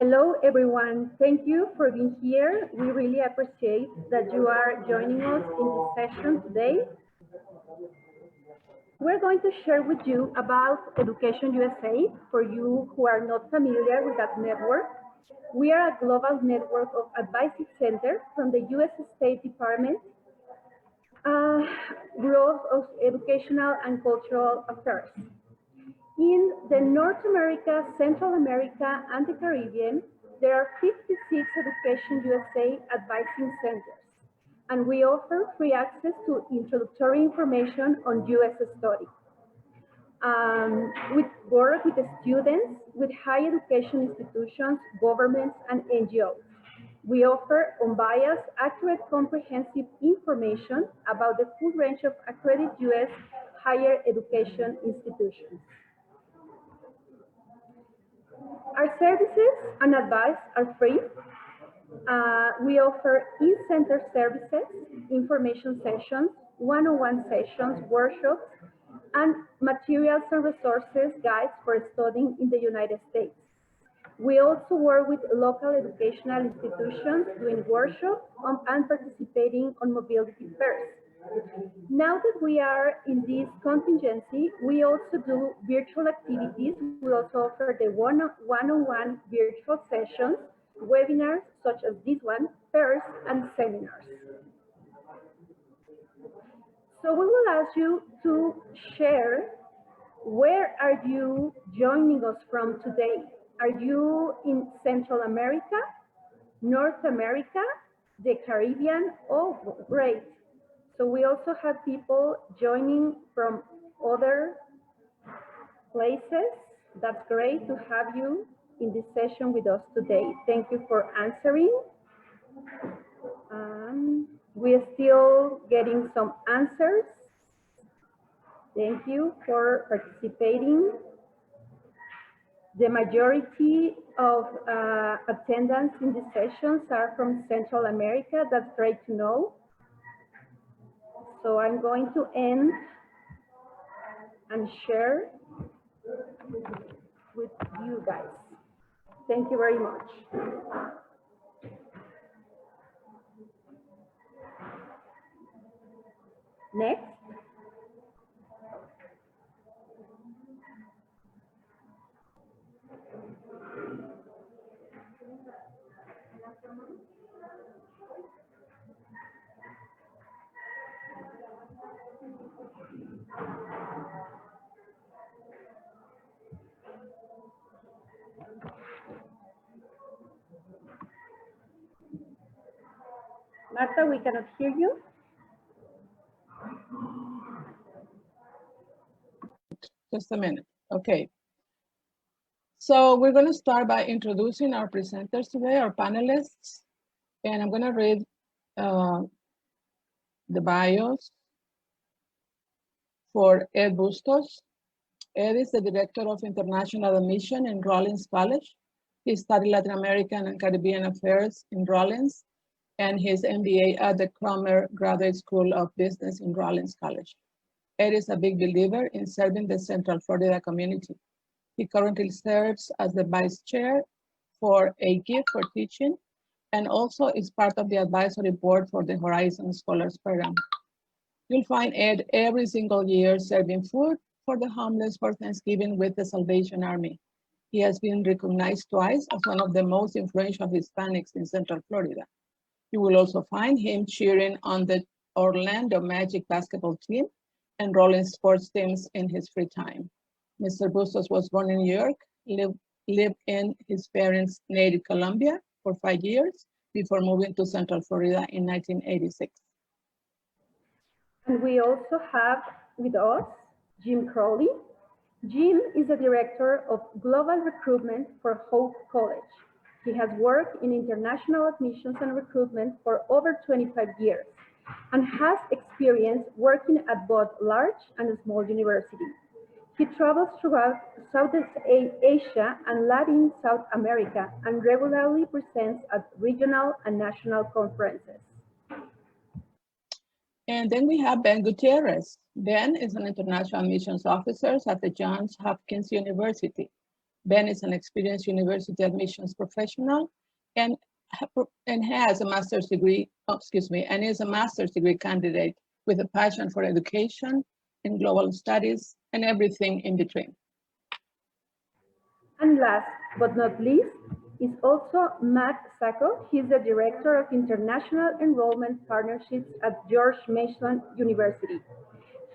Hello, everyone. Thank you for being here. We really appreciate that you are joining us in this session today. We're going to share with you about Education USA. For you who are not familiar with that network, we are a global network of advisory centers from the U.S. State Department, Bureau of Educational and Cultural Affairs. In the North America, Central America, and the Caribbean, there are 56 Education USA advising centers, and we offer free access to introductory information on U.S. study. We work with the students, with higher education institutions, governments, and NGOs. We offer unbiased, accurate, comprehensive information about the full range of accredited U.S. higher education institutions. Our services and advice are free. We offer in-center services, information sessions, one-on-one sessions, workshops, and materials and resources guides for studying in the United States. We also work with local educational institutions doing workshops and participating on mobility fairs. Now that we are in this contingency, we also do virtual activities. We also offer the one-on-one virtual sessions, webinars such as this one, fairs, and seminars. So we will ask you to share, where are you joining us from today? Are you in Central America, North America, the Caribbean? Oh, great. So we also have people joining from other places. That's great to have you in this session with us today. Thank you for answering. We are still getting some answers. Thank you for participating. The majority of attendants in these sessions are from Central America. That's great to know. So I'm going to end and share with you guys. Thank you very much. Next. Marta, we cannot hear you. Just a minute. Okay. So we're going to start by introducing our presenters today, our panelists. And I'm going to read the bios for Ed Bustos. Ed is the Director of International Admission in Rollins College. He studied Latin American and Caribbean Affairs in Rollins and his MBA at the Cromer Graduate School of Business in Rollins College. Ed is a big believer in serving the Central Florida community. He currently serves as the Vice Chair for a gift for teaching and also is part of the advisory board for the Horizon Scholars Program. You'll find Ed every single year serving food for the homeless for Thanksgiving with the Salvation Army. He has been recognized twice as one of the most influential Hispanics in Central Florida. You will also find him cheering on the Orlando Magic basketball team and Rollins sports teams in his free time. Mr. Bustos was born in New York, lived in his parents' native Colombia for 5 years before moving to Central Florida in 1986. And we also have with us Jim Crowley. Jim is the Director of Global Recruitment for Hope College. He has worked in international admissions and recruitment for over 25 years and has experience working at both large and small universities. He travels throughout Southeast Asia and Latin South America and regularly presents at regional and national conferences. And then we have Ben Gutierrez. Ben is an international admissions officer at the Johns Hopkins University. Ben is an experienced university admissions professional and has a master's degree, and is a master's degree candidate with a passion for education and global studies and everything in between. And last but not least is also Matt Sacco. He's the Director of International Enrollment Partnerships at George Mason University.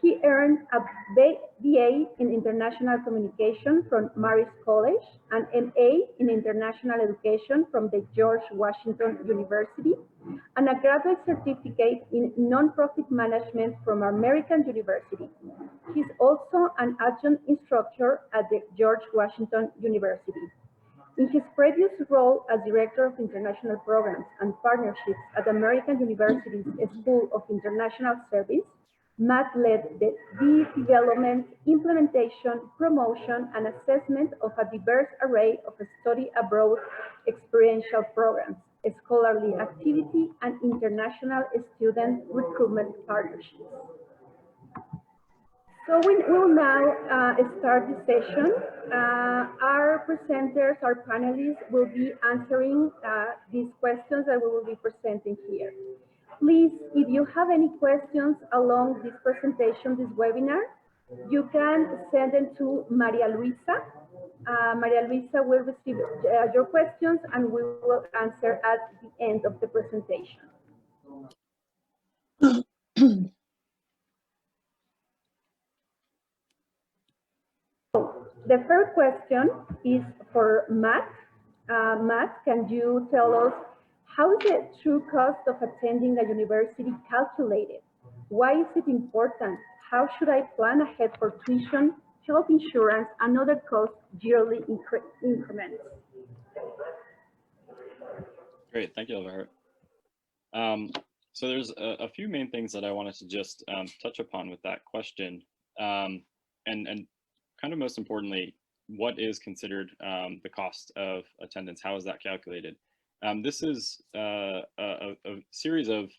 He earned a BA in International Communication from Marist College, an MA in International Education from the George Washington University, and a graduate certificate in Nonprofit Management from American University. He's also an adjunct instructor at the George Washington University. In his previous role as Director of International Programs and Partnerships at American University's School of International Service, Matt led the development, implementation, promotion, and assessment of a diverse array of study abroad experiential programs, scholarly activity, and international student recruitment partnerships. So we will now start the session. Our presenters, our panelists will be answering these questions that we will be presenting here. Please, if you have any questions along this presentation, this webinar, you can send them to Maria Luisa. Maria Luisa will receive your questions and we will answer at the end of the presentation. The first question is for Matt. Matt, can you tell us how is the true cost of attending a university calculated? Why is it important? How should I plan ahead for tuition, health insurance, and other costs yearly increments? Great, thank you, Alvaro. So there's a few main things that I wanted to just touch upon with that question. And kind of most importantly, what is considered the cost of attendance? How is that calculated? This is a series of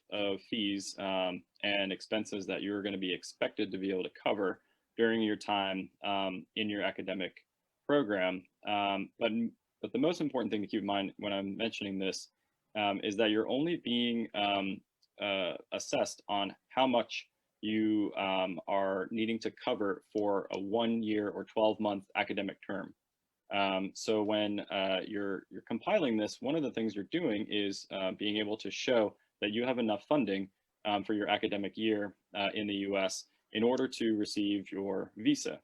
fees and expenses that you're going to be expected to be able to cover during your time in your academic program. But the most important thing to keep in mind when I'm mentioning this is that you're only being assessed on how much you are needing to cover for a 1 year or 12-month academic term. So when you're compiling this, one of the things you're doing is being able to show that you have enough funding for your academic year in the US in order to receive your visa.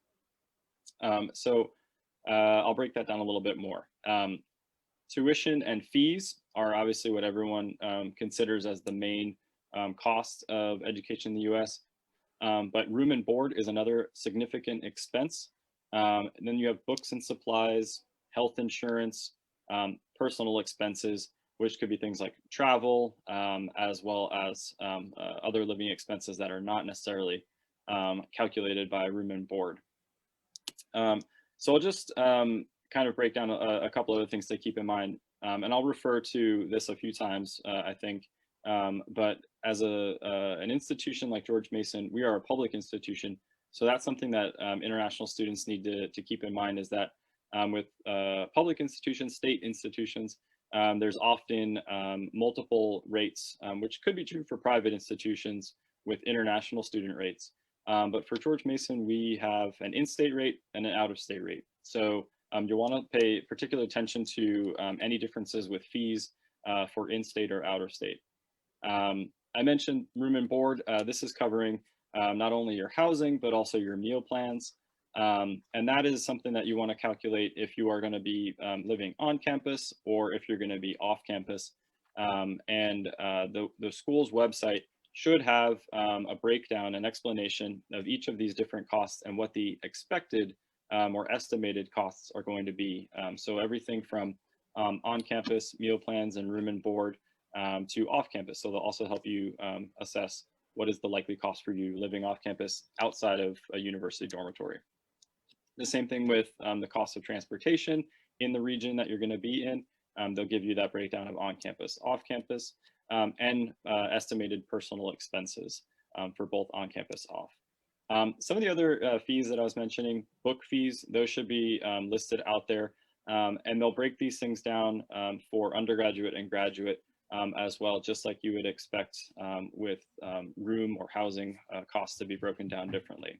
So I'll break that down a little bit more. Tuition and fees are obviously what everyone considers as the main cost of education in the US. But room and board is another significant expense. And then you have books and supplies, health insurance, personal expenses, which could be things like travel, as well as other living expenses that are not necessarily calculated by room and board. So I'll just kind of break down a couple of other things to keep in mind. And I'll refer to this a few times, I think. But as an institution like George Mason, we are a public institution. So that's something that international students need to keep in mind, is that with public institutions, state institutions, there's often multiple rates, which could be true for private institutions with international student rates. But for George Mason, we have an in-state rate and an out-of-state rate. So you'll want to pay particular attention to any differences with fees for in-state or out-of-state. I mentioned room and board. This is covering not only your housing, but also your meal plans. And that is something that you want to calculate if you are going to be living on campus or if you're going to be off campus. The school's website should have a breakdown, an explanation of each of these different costs and what the expected or estimated costs are going to be. So everything from on-campus meal plans and room and board to off-campus. So they'll also help you assess what is the likely cost for you living off campus outside of a university dormitory. The same thing with the cost of transportation in the region that you're going to be in. They'll give you that breakdown of on-campus, off-campus, and estimated personal expenses for both on-campus, off. Some of the other fees that I was mentioning, book fees, those should be listed out there. And they'll break these things down for undergraduate and graduate as well, just like you would expect with room or housing costs to be broken down differently.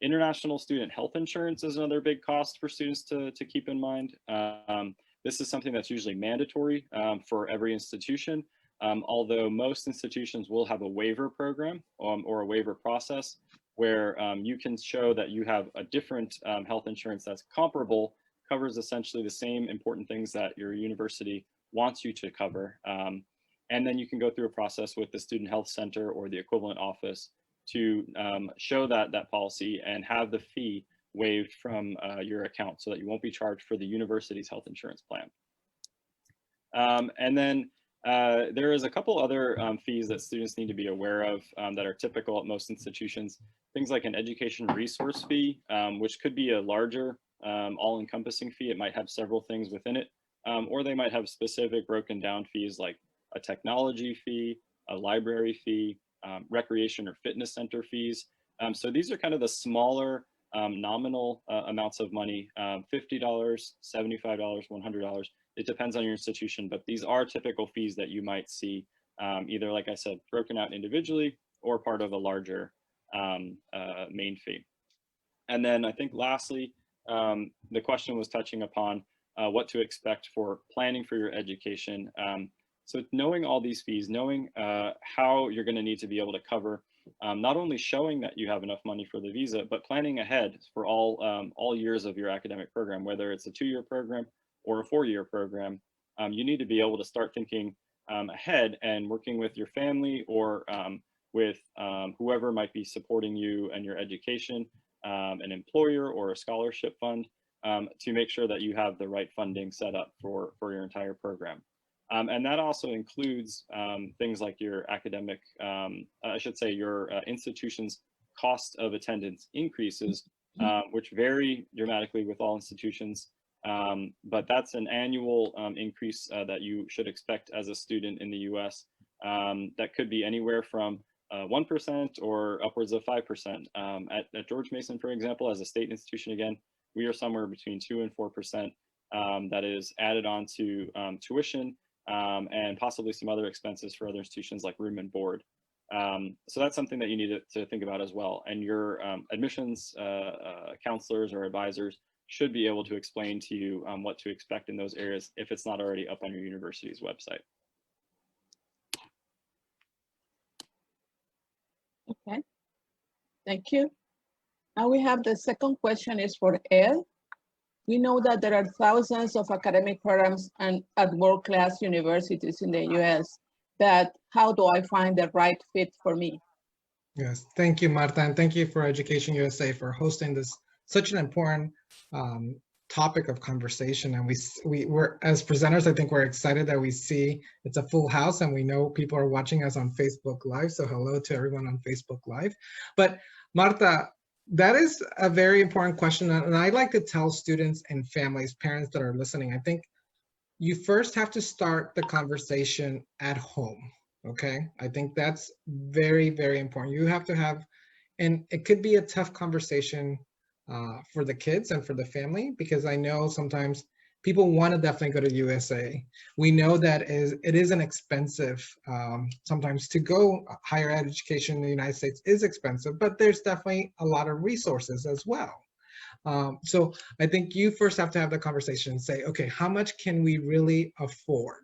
International student health insurance is another big cost for students to keep in mind. This is something that's usually mandatory for every institution, although most institutions will have a waiver program or a waiver process where you can show that you have a different health insurance that's comparable, covers essentially the same important things that your university wants you to cover. And then you can go through a process with the Student Health Center or the equivalent office to show that policy and have the fee waived from your account so that you won't be charged for the university's health insurance plan. And then there is a couple other fees that students need to be aware of that are typical at most institutions. Things like an education resource fee, which could be a larger all-encompassing fee. It might have several things within it, or they might have specific broken down fees like a technology fee, a library fee, recreation or fitness center fees. So these are kind of the smaller nominal amounts of money, $50, $75, $100. It depends on your institution, but these are typical fees that you might see either, like I said, broken out individually or part of a larger main fee. And then I think lastly, the question was touching upon what to expect for planning for your education. So knowing all these fees, knowing how you're going to need to be able to cover, not only showing that you have enough money for the visa, but planning ahead for all years of your academic program, whether it's a 2-year program or a 4-year program. You need to be able to start thinking ahead and working with your family or with whoever might be supporting you and your education, an employer or a scholarship fund, to make sure that you have the right funding set up for your entire program. And that also includes things like your academic, I should say your institution's cost of attendance increases, which vary dramatically with all institutions. But that's an annual increase that you should expect as a student in the US. That could be anywhere from 1% or upwards of 5%. At George Mason, for example, as a state institution, again, we are somewhere between 2 and 4% that is added on to tuition and possibly some other expenses for other institutions like room and board. So that's something that you need to think about as well. And your admissions counselors or advisors should be able to explain to you what to expect in those areas if it's not already up on your university's website. Okay, thank you. Now we have the second question is for Ed. We know that there are thousands of academic programs at world-class universities in the US, but how do I find the right fit for me? Yes, thank you, Marta, and thank you for Education USA for hosting this such an important topic of conversation. And we're as presenters, I think we're excited that we see it's a full house and we know people are watching us on Facebook Live. So hello to everyone on Facebook Live. But Marta, that is a very important question. And I like to tell students and families, parents that are listening, I think you first have to start the conversation at home. Okay, I think that's very, very important. You have to have, and it could be a tough conversation for the kids and for the family, because I know sometimes people want to definitely go to USA. We know that it is an expensive, sometimes to go higher education in the United States is expensive, but there's definitely a lot of resources as well. So I think you first have to have the conversation and say, okay, how much can we really afford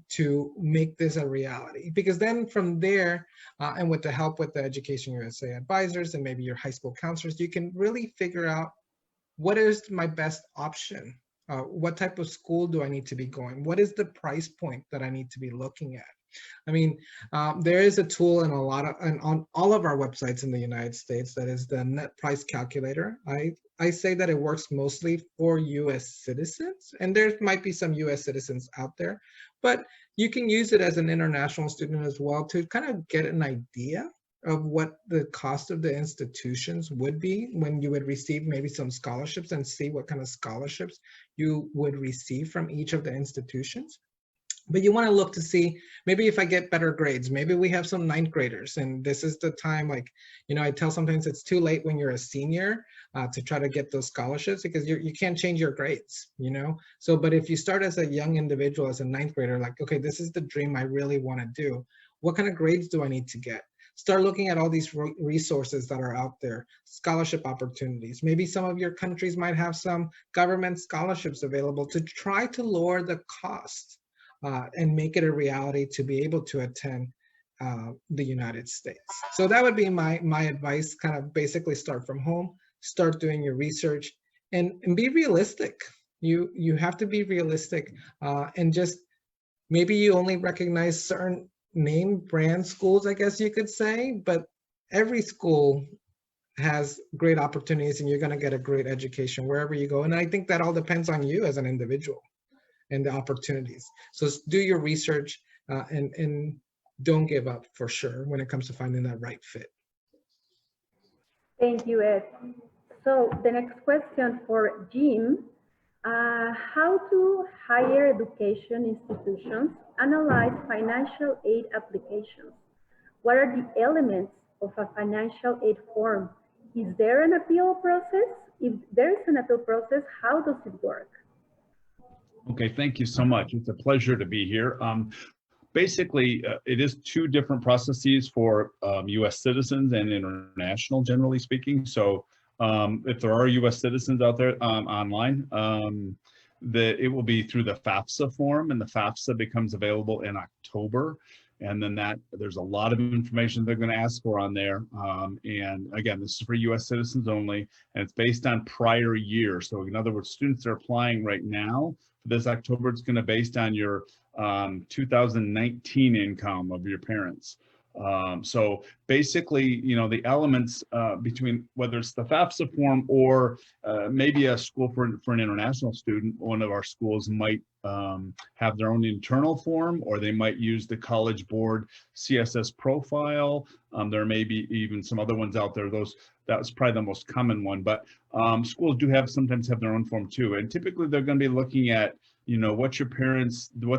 to make this a reality? Because then from there, and with the help with the Education USA advisors and maybe your high school counselors, you can really figure out what is my best option. What type of school do I need to be going? What is the price point that I need to be looking at? I mean, there is a tool in on all of our websites in the United States that is the net price calculator. I say that it works mostly for US citizens, and there might be some US citizens out there, but you can use it as an international student as well to kind of get an idea of what the cost of the institutions would be when you would receive maybe some scholarships, and see what kind of scholarships you would receive from each of the institutions. But you want to look to see, maybe if I get better grades, maybe we have some ninth graders and this is the time, like, you know, I tell sometimes it's too late when you're a senior to try to get those scholarships because you can't change your grades, you know? So, but if you start as a young individual, as a ninth grader, like, okay, this is the dream I really want to do. What kind of grades do I need to get? Start looking at all these resources that are out there, scholarship opportunities. Maybe some of your countries might have some government scholarships available to try to lower the cost and make it a reality to be able to attend the United States. So that would be my advice, kind of basically start from home, start doing your research and be realistic. You have to be realistic and just maybe you only recognize certain name brand schools, I guess you could say, but every school has great opportunities and you're going to get a great education wherever you go. And I think that all depends on you as an individual and the opportunities. So do your research and don't give up for sure when it comes to finding that right fit. Thank you, Ed. So the next question for Jim, how do higher education institutions analyze financial aid applications? What are the elements of a financial aid form? Is there an appeal process? If there is an appeal process, how does it work? Okay, thank you so much. It's a pleasure to be here. Basically, it is two different processes for U.S. citizens and international, generally speaking. So if there are U.S. citizens out there online, it will be through the Fafsa form, and the Fafsa becomes available in October. And then there's a lot of information they're going to ask for on there. And again, this is for U.S. citizens only, and it's based on prior year. So in other words, students that are applying right now for this October, it's going to be based on your 2019 income of your parents. So basically, you know, the elements between whether it's the FAFSA form or maybe a school for an international student, one of our schools might have their own internal form, or they might use the College Board CSS profile. There may be even some other ones out there. That's probably the most common one, but schools do sometimes have their own form too. And typically they're going to be looking at, you know, what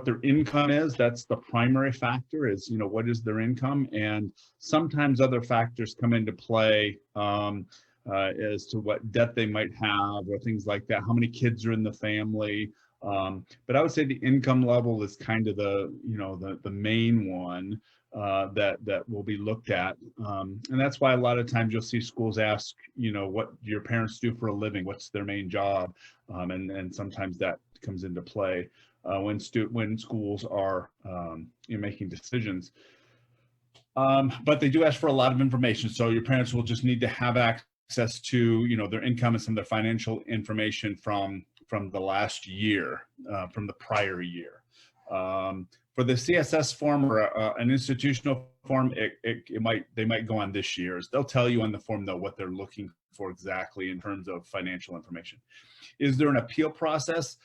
their income is. That's the primary factor, is, you know, what is their income? And sometimes other factors come into play as to what debt they might have or things like that. How many kids are in the family? But I would say the income level is kind of the main one that will be looked at. And that's why a lot of times you'll see schools ask, you know, what your parents do for a living, what's their main job? And sometimes that comes into play when schools are making decisions. But they do ask for a lot of information. So your parents will just need to have access to, you know, their income and some of their financial information from the last year, from the prior year. For the CSS form or an institutional form, they might go on this year's. They'll tell you on the form though what they're looking for exactly in terms of financial information. Is there an appeal process?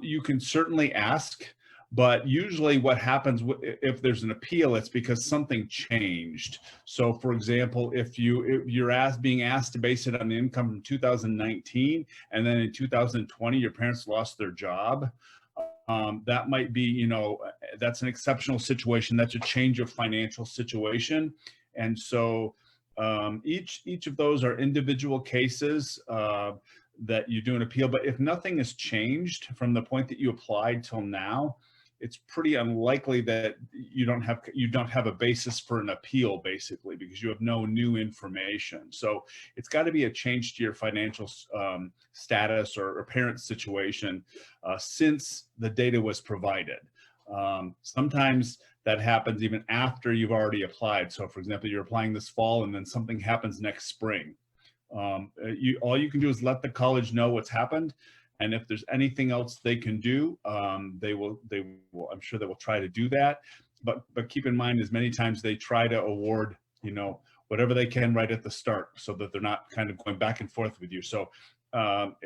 You can certainly ask, but usually what happens if there's an appeal, it's because something changed. So for example, if you're being asked to base it on the income from 2019, and then in 2020, your parents lost their job, that might be, you know, that's an exceptional situation. That's a change of financial situation. And so each of those are individual cases that you do an appeal. But if nothing has changed from the point that you applied till now, it's pretty unlikely that you don't have a basis for an appeal, basically, because you have no new information. So it's got to be a change to your financial status or parent situation since the data was provided. Sometimes that happens even after you've already applied. So for example, you're applying this fall and then something happens next spring. All you can do is let the college know what's happened, and if there's anything else they can do, they will. I'm sure they will try to do that. But keep in mind, as many times they try to award, you know, whatever they can right at the start, so that they're not kind of going back and forth with you. So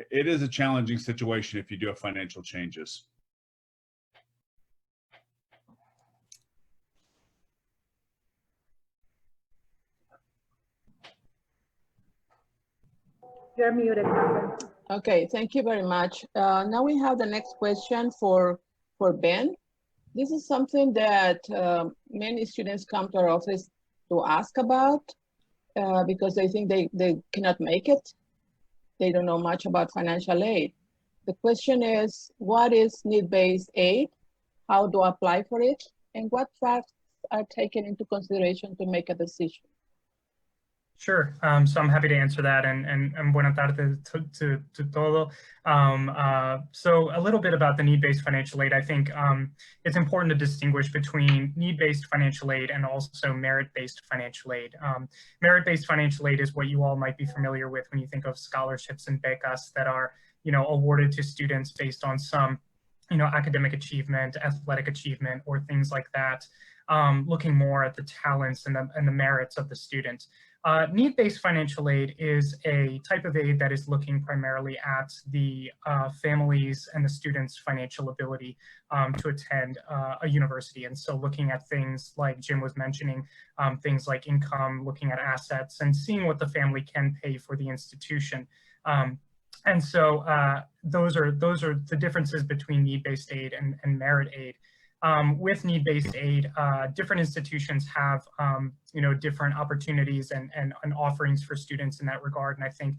it is a challenging situation if you do have financial changes. You're muted, Martha. Okay, thank you very much. Now we have the next question for Ben. This is something that many students come to our office to ask about because they think they cannot make it. They don't know much about financial aid. The question is, what is need-based aid? How do I apply for it? And what facts are taken into consideration to make a decision? Sure. So I'm happy to answer that, and buenas tardes to todo. So a little bit about the need-based financial aid. I think it's important to distinguish between need-based financial aid and also merit-based financial aid. Merit-based financial aid is what you all might be familiar with when you think of scholarships and becas that are, awarded to students based on some, academic achievement, athletic achievement, or things like that, looking more at the talents and the merits of the student. Need-based financial aid is a type of aid that is looking primarily at the families and the students' financial ability to attend a university. And so looking at things like Jim was mentioning, things like income, looking at assets, and seeing what the family can pay for the institution. And so those are the differences between need-based aid and merit aid. With need-based aid, different institutions have, different opportunities and offerings for students in that regard. And I think,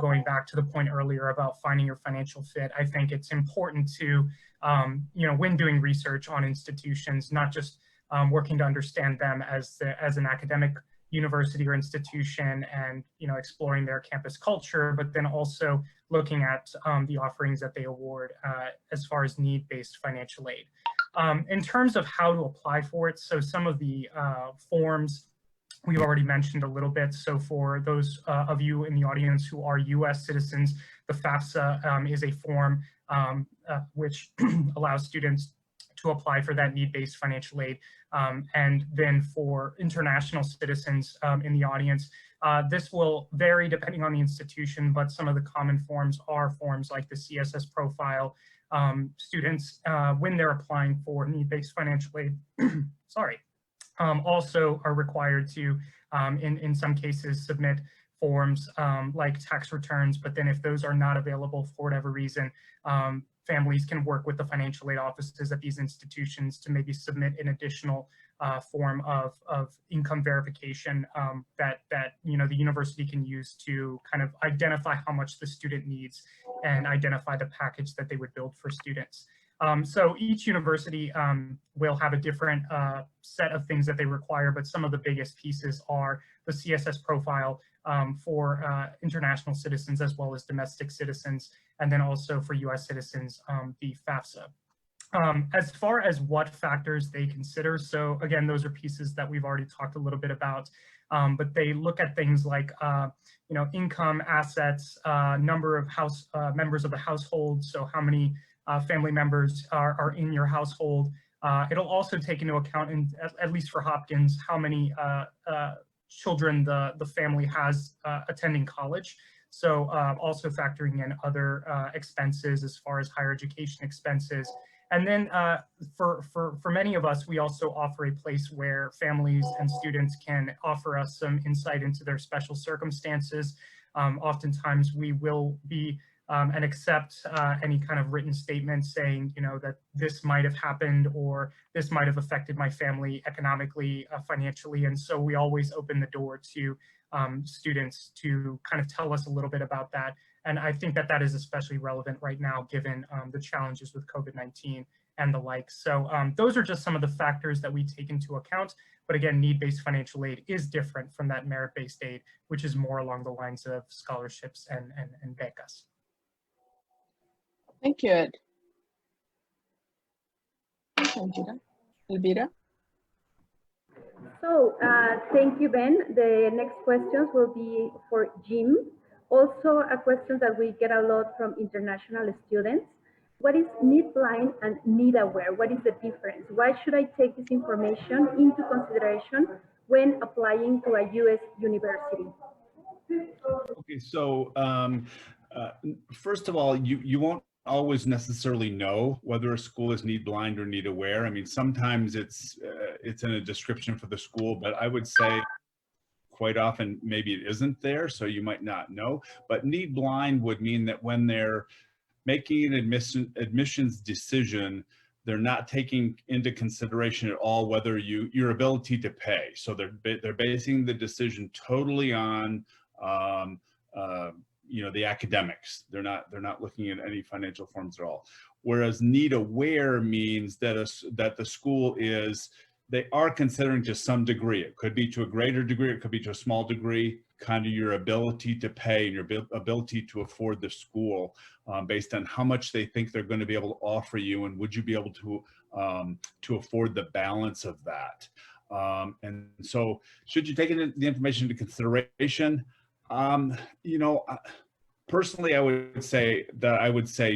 going back to the point earlier about finding your financial fit, I think it's important to, when doing research on institutions, not just working to understand them as an academic university or institution and, exploring their campus culture, but then also looking at the offerings that they award as far as need-based financial aid. In terms of how to apply for it, so some of the forms we've already mentioned a little bit. So for those of you in the audience who are US citizens, the Fafsa is a form which allows students to apply for that need-based financial aid. And then for international citizens in the audience, this will vary depending on the institution, but some of the common forms are forms like the CSS profile. Students, when they're applying for need-based financial aid, also are required to, in some cases, submit forms like tax returns, but then if those are not available for whatever reason, families can work with the financial aid offices at these institutions to maybe submit an additional form of income verification that the university can use to kind of identify how much the student needs and identify the package that they would build for students. So each university will have a different set of things that they require, but some of the biggest pieces are the CSS profile for international citizens as well as domestic citizens, and then also for US citizens, the Fafsa. As far as what factors they consider, so again, those are pieces that we've already talked a little bit about, but they look at things like income, assets, number of members of the household, so how many family members are in your household. It'll also take into account, at least for Hopkins, how many children the family has attending college. So also factoring in other expenses as far as higher education expenses. And then for many of us, we also offer a place where families and students can offer us some insight into their special circumstances. Oftentimes we will be and accept any kind of written statement saying, that this might have happened or this might have affected my family economically, financially. And so we always open the door to students to kind of tell us a little bit about that. And I think that that is especially relevant right now, given the challenges with COVID-19 and the like. So those are just some of the factors that we take into account. But again, need-based financial aid is different from that merit-based aid, which is more along the lines of scholarships and becas. Thank you, Ed. Elvira? So thank you, Ben. The next questions will be for Jim. Also a question that we get a lot from international students. What is need blind and need aware? What is the difference? Why should I take this information into consideration when applying to a US university? Okay, so first of all, you won't always necessarily know whether a school is need blind or need aware. I mean, sometimes it's in a description for the school, but I would say quite often maybe it isn't there, so you might not know. But need blind would mean that when they're making an admissions decision, they're not taking into consideration at all whether your ability to pay. So they're basing the decision totally on the academics. They're not looking at any financial forms at all. Whereas need aware means that the school they are considering to some degree. It could be to a greater degree, it could be to a small degree, kind of your ability to pay and your ability to afford the school based on how much they think they're going to be able to offer you, and would you be able to afford the balance of that. And so should you take the information into consideration? Personally, I would say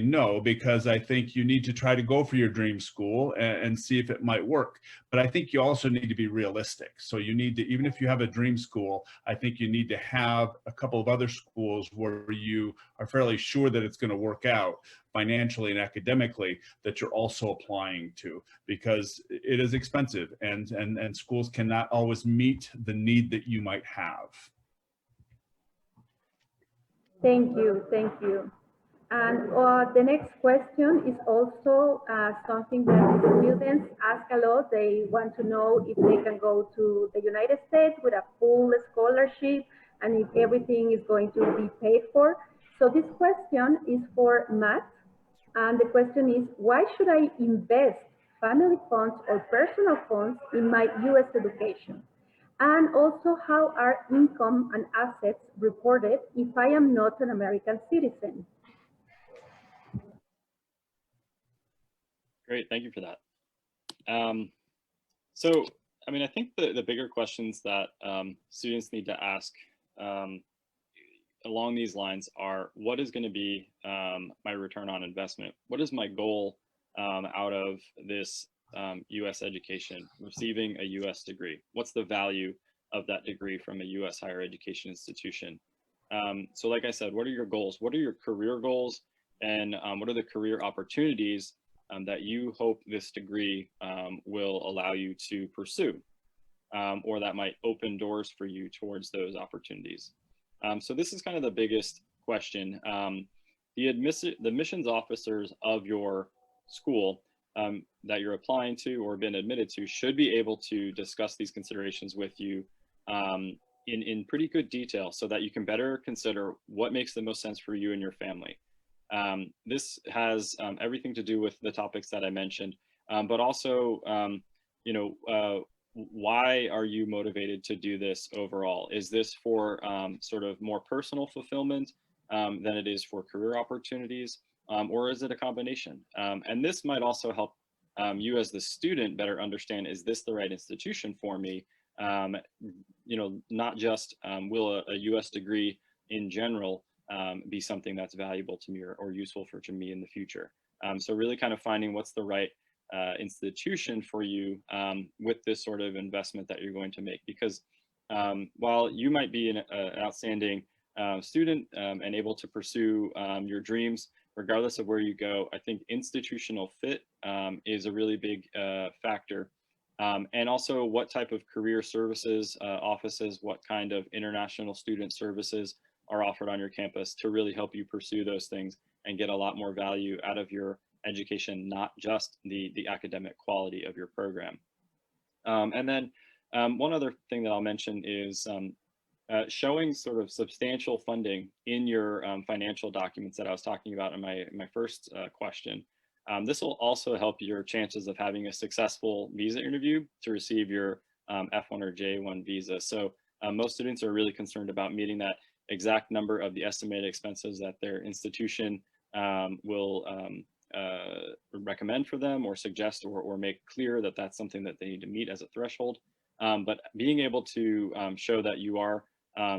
no, because I think you need to try to go for your dream school and see if it might work. But I think you also need to be realistic. So you need to, even if you have a dream school, I think you need to have a couple of other schools where you are fairly sure that it's going to work out financially and academically that you're also applying to, because it is expensive and schools cannot always meet the need that you might have. Thank you, thank you. And the next question is also something that the students ask a lot. They want to know if they can go to the United States with a full scholarship and if everything is going to be paid for. So this question is for Matt. And the question is, why should I invest family funds or personal funds in my US education? And also, how are income and assets reported if I am not an American citizen? Great, thank you for that. So, I mean, I think the bigger questions that students need to ask along these lines are, what is going to be my return on investment? What is my goal out of this US education, receiving a US degree? What's the value of that degree from a US higher education institution? So like I said, what are your goals? What are your career goals? And what are the career opportunities that you hope this degree will allow you to pursue? Or that might open doors for you towards those opportunities. So this is kind of the biggest question. The admissions officers of your school that you're applying to or been admitted to should be able to discuss these considerations with you in pretty good detail so that you can better consider what makes the most sense for you and your family. This has everything to do with the topics that I mentioned, but also, why are you motivated to do this overall? Is this for sort of more personal fulfillment than it is for career opportunities, or is it a combination? And this might also help you as the student better understand, is this the right institution for me? Not just will a US degree in general be something that's valuable to me or useful to me in the future. So really kind of finding what's the right institution for you with this sort of investment that you're going to make. Because while you might be an outstanding student and able to pursue your dreams, regardless of where you go, I think institutional fit is a really big factor. And also what type of career services, offices, what kind of international student services are offered on your campus to really help you pursue those things and get a lot more value out of your education, not just the academic quality of your program. And then one other thing that I'll mention is showing sort of substantial funding in your financial documents that I was talking about in my first question. This will also help your chances of having a successful visa interview to receive your F1 or J1 visa. So most students are really concerned about meeting that exact number of the estimated expenses that their institution will recommend for them or suggest or make clear that that's something that they need to meet as a threshold. But being able to show that you are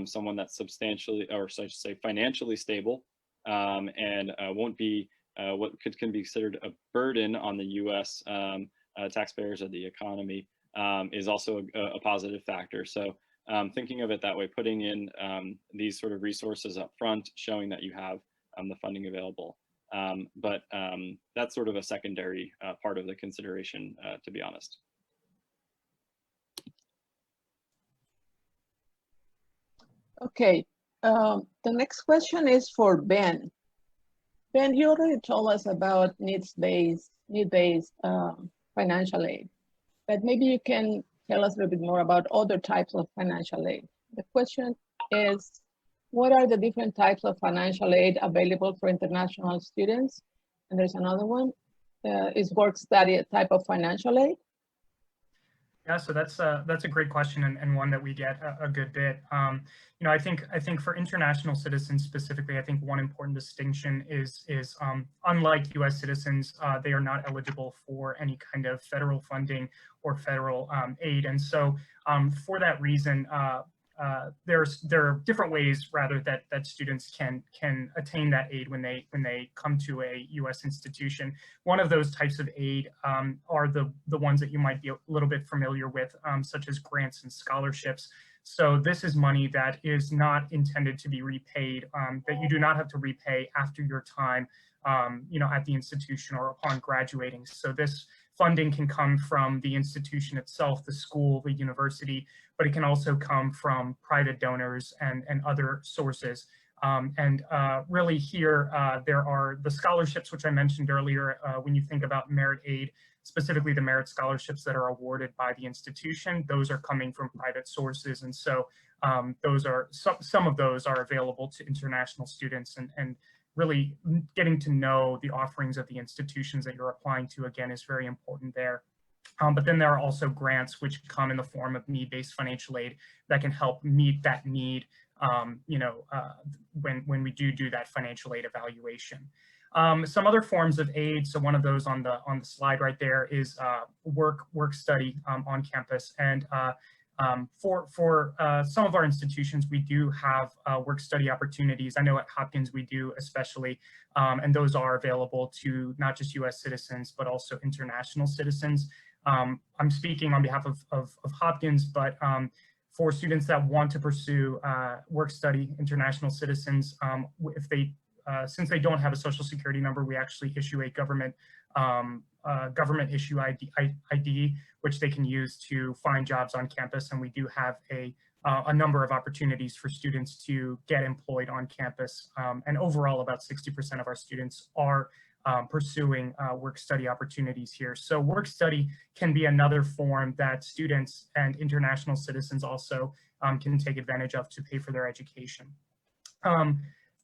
someone that's substantially, or so I should say financially stable and won't be what can be considered a burden on the US taxpayers or the economy is also a positive factor. So thinking of it that way, putting in these sort of resources up front, showing that you have the funding available. But that's sort of a secondary part of the consideration, to be honest. Okay, the next question is for Ben. Ben, you already told us about needs-based need-based financial aid. But maybe you can tell us a little bit more about other types of financial aid. The question is, what are the different types of financial aid available for international students? And there's another one, is work study a type of financial aid? Yeah, so that's a great question, and one that we get a good bit. You know, I think for international citizens specifically, I think one important distinction is unlike U.S. citizens, they are not eligible for any kind of federal funding or federal aid, and so for that reason, there are different ways rather that students can attain that aid when they come to a U.S. institution. One of those types of aid are the ones that you might be a little bit familiar with, such as grants and scholarships. So this is money that is not intended to be repaid, that you do not have to repay after your time, you know, at the institution or upon graduating. So this funding can come from the institution itself, the school, the university, but it can also come from private donors and other sources. Really here, there are the scholarships, which I mentioned earlier. When you think about merit aid, specifically the merit scholarships that are awarded by the institution, those are coming from private sources. And so those are some of those are available to international students, and really getting to know the offerings of the institutions that you're applying to, again, is very important there. But then there are also grants which come in the form of need-based financial aid that can help meet that need, you know, when we do that financial aid evaluation. Some other forms of aid, so one of those on the slide right there is work study on campus, and for some of our institutions, we do have work study opportunities. I know at Hopkins we do especially, and those are available to not just U.S. citizens, but also international citizens. I'm speaking on behalf of Hopkins, but for students that want to pursue work study, international citizens, if they since they don't have a social security number, we actually issue a government issue ID, which they can use to find jobs on campus. And we do have a number of opportunities for students to get employed on campus. And overall, about 60% of our students are pursuing work study opportunities here. So work study can be another form that students and international citizens also can take advantage of to pay for their education.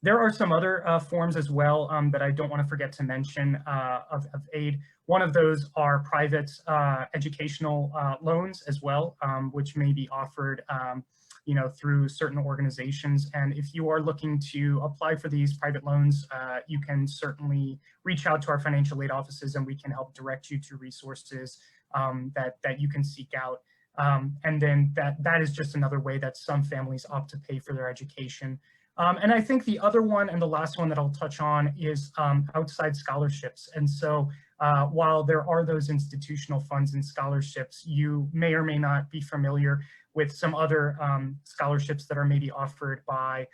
There are some other forms as well that I don't want to forget to mention of aid. One of those are private educational loans as well, which may be offered you know, through certain organizations. And if you are looking to apply for these private loans, you can certainly reach out to our financial aid offices, and we can help direct you to resources that you can seek out. And then that is just another way that some families opt to pay for their education. And I think the other one and the last one that I'll touch on is outside scholarships. And so while there are those institutional funds and scholarships, you may or may not be familiar with some other scholarships that are maybe offered by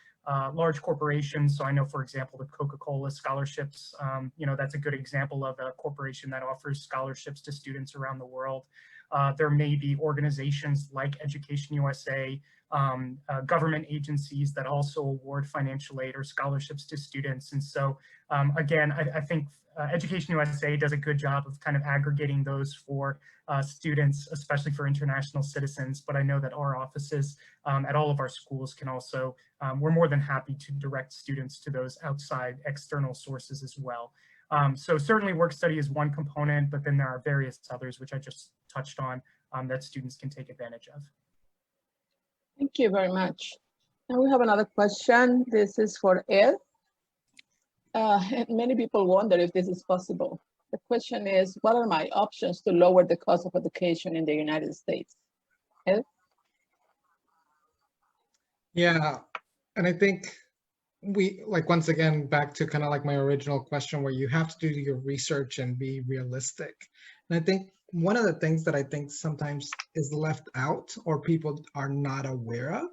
large corporations. So I know, for example, the Coca-Cola scholarships, you know, that's a good example of a corporation that offers scholarships to students around the world. There may be organizations like Education USA, government agencies that also award financial aid or scholarships to students. And so again, I think Education USA does a good job of kind of aggregating those for students, especially for international citizens. But I know that our offices at all of our schools can also, we're more than happy to direct students to those outside external sources as well. So certainly work study is one component, but then there are various others, which I just touched on, that students can take advantage of. Thank you very much. Now we have another question. This is for Ed. Many people wonder if this is possible. The question is, what are my options to lower the cost of education in the United States? Ed? Yeah, and I think we, like, once again, back to kind of like my original question, where you have to do your research and be realistic. And I think one of the things that I think sometimes is left out or people are not aware of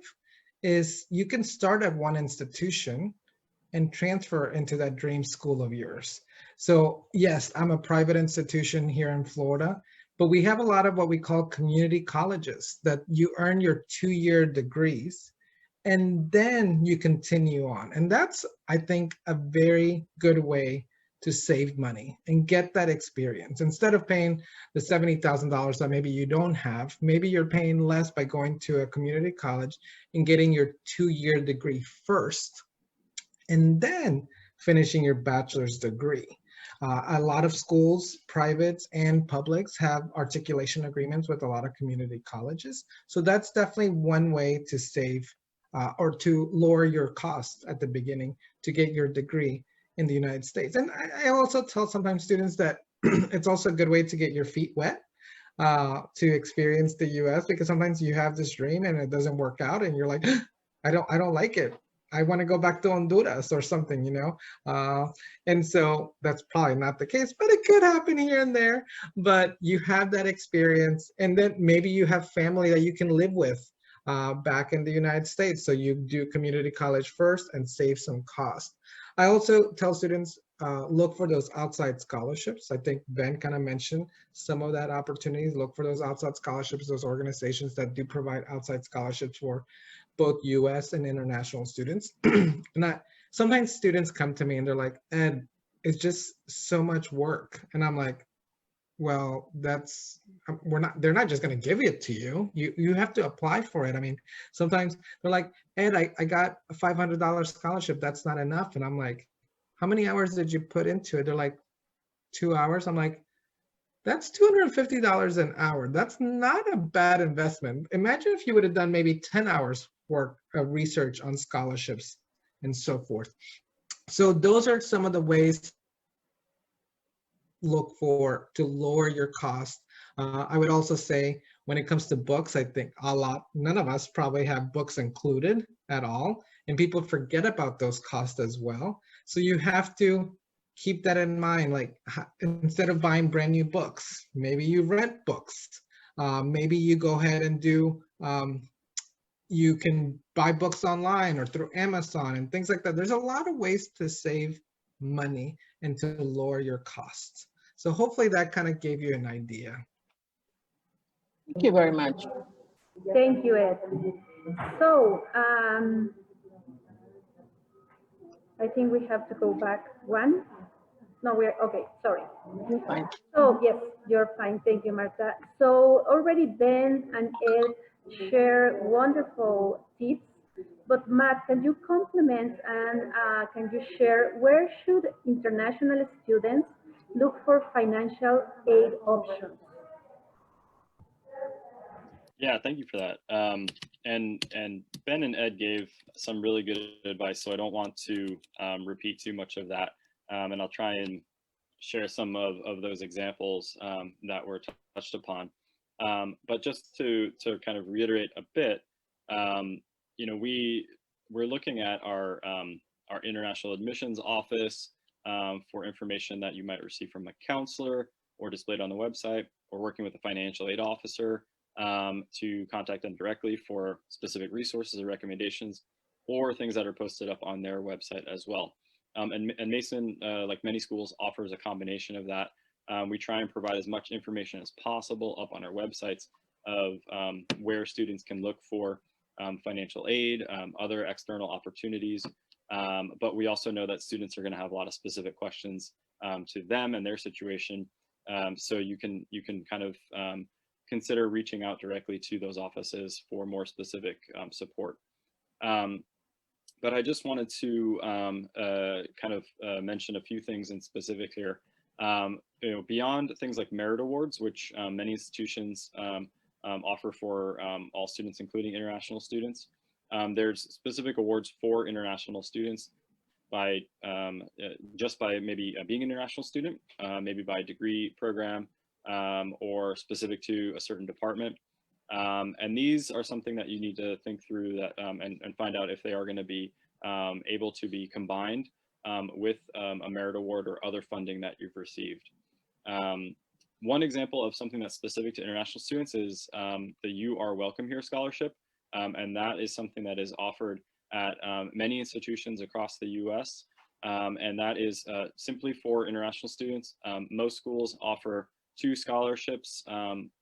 is you can start at one institution and transfer into that dream school of yours. So yes, I'm a private institution here in Florida, but we have a lot of what we call community colleges that you earn your 2-year degrees and then you continue on. And that's, I think, a very good way to save money and get that experience. Instead of paying the $70,000 that maybe you don't have, maybe you're paying less by going to a community college and getting your 2-year degree first, and then finishing your bachelor's degree. A lot of schools, privates and publics, have articulation agreements with a lot of community colleges. So that's definitely one way to save or to lower your costs at the beginning to get your degree in the United States. And I also tell sometimes students that it's also a good way to get your feet wet, to experience the US, because sometimes you have this dream and it doesn't work out and you're like, I don't like it. I want to go back to Honduras or something, you know? And so that's probably not the case, but it could happen here and there. But you have that experience, and then maybe you have family that you can live with back in the United States. So you do community college first and save some cost. I also tell students, look for those outside scholarships. I think Ben kind of mentioned some of that opportunities. Look for those outside scholarships, those organizations that do provide outside scholarships for both US and international students. And sometimes students come to me and they're like, Ed, it's just so much work. And I'm like, well, they're not just going to give it to you. You have to apply for it. I mean, sometimes they're like, Ed, I got a $500 scholarship. That's not enough. And I'm like, how many hours did you put into it? They're like, 2 hours. I'm like, that's $250 an hour. That's not a bad investment. Imagine if you would have done maybe 10 hours work of research on scholarships and so forth. So those are some of the ways look for to lower your cost. I would also say when it comes to books, I think none of us probably have books included at all, and people forget about those costs as well. So you have to keep that in mind. Like, instead of buying brand new books, maybe you rent books. Maybe you go ahead and do, you can buy books online or through Amazon and things like that. There's a lot of ways to save money and to lower your costs. So hopefully that kind of gave you an idea. Thank you very much. Thank you, Ed. So I think we have to go back one. No, we're okay, sorry. You're fine. So yes, you're fine. Thank you, Marta. So already Ben and Ed share wonderful tips, but Matt, can you complement and can you share where should international students look for financial aid options? Yeah, thank you for that. And Ben and Ed gave some really good advice, so I don't want to repeat too much of that. And I'll try and share some of those examples that were touched upon. But just to kind of reiterate a bit, you know, we're looking at our international admissions office for information that you might receive from a counselor or displayed on the website, or working with a financial aid officer to contact them directly for specific resources or recommendations, or things that are posted up on their website as well. And Mason, like many schools, offers a combination of that. We try and provide as much information as possible up on our websites of where students can look for financial aid, other external opportunities. But we also know that students are going to have a lot of specific questions to them and their situation. So you can kind of consider reaching out directly to those offices for more specific support. But I just wanted to kind of mention a few things in specific here. You know, beyond things like merit awards, which many institutions offer for all students, including international students, there's specific awards for international students by just by maybe being an international student, maybe by degree program, or specific to a certain department. And these are something that you need to think through that and find out if they are going to be able to be combined with a merit award or other funding that you've received. One example of something that's specific to international students is the You Are Welcome Here scholarship. And that is something that is offered at many institutions across the US. And that is simply for international students. Most schools offer 2 scholarships,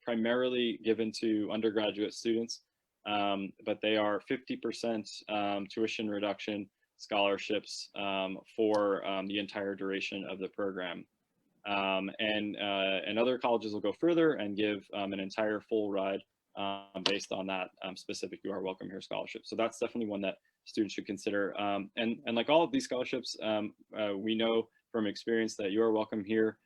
primarily given to undergraduate students, but they are 50% tuition reduction, scholarships for the entire duration of the program. And other colleges will go further and give an entire full ride based on that specific You Are Welcome Here scholarship. So that's definitely one that students should consider. And like all of these scholarships, we know from experience that You Are Welcome Here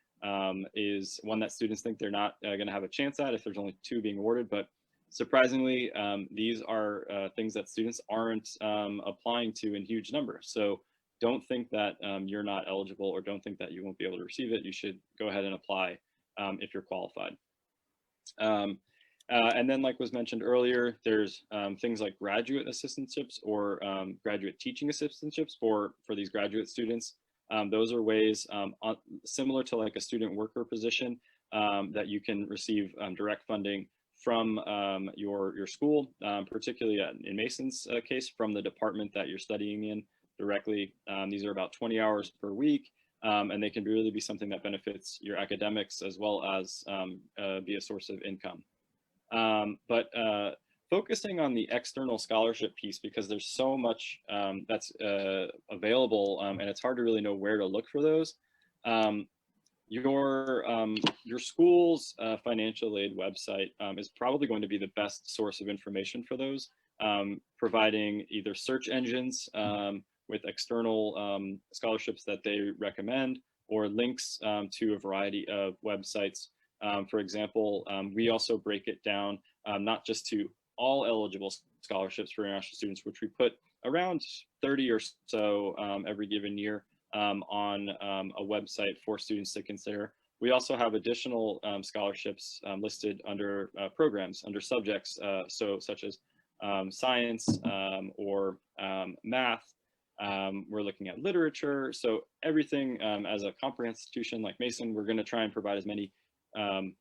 is one that students think they're not going to have a chance at if there's only 2 being awarded. But surprisingly, these are things that students aren't applying to in huge numbers. So don't think that you're not eligible, or don't think that you won't be able to receive it. You should go ahead and apply if you're qualified. And then, like was mentioned earlier, there's things like graduate assistantships or graduate teaching assistantships for these graduate students. Those are ways similar to like a student worker position that you can receive direct funding from your school, particularly in Mason's case, from the department that you're studying in directly. These are about 20 hours per week, and they can really be something that benefits your academics as well as be a source of income. But focusing on the external scholarship piece, because there's so much that's available, and it's hard to really know where to look for those. Your school's financial aid website is probably going to be the best source of information for those, providing either search engines with external scholarships that they recommend, or links to a variety of websites. For example, we also break it down not just to all eligible scholarships for international students, which we put around 30 or so every given year on a website for students to consider. We also have additional scholarships listed under programs, under subjects, so such as science or math. We're looking at literature. So everything as a comprehensive institution like Mason, we're going to try and provide as many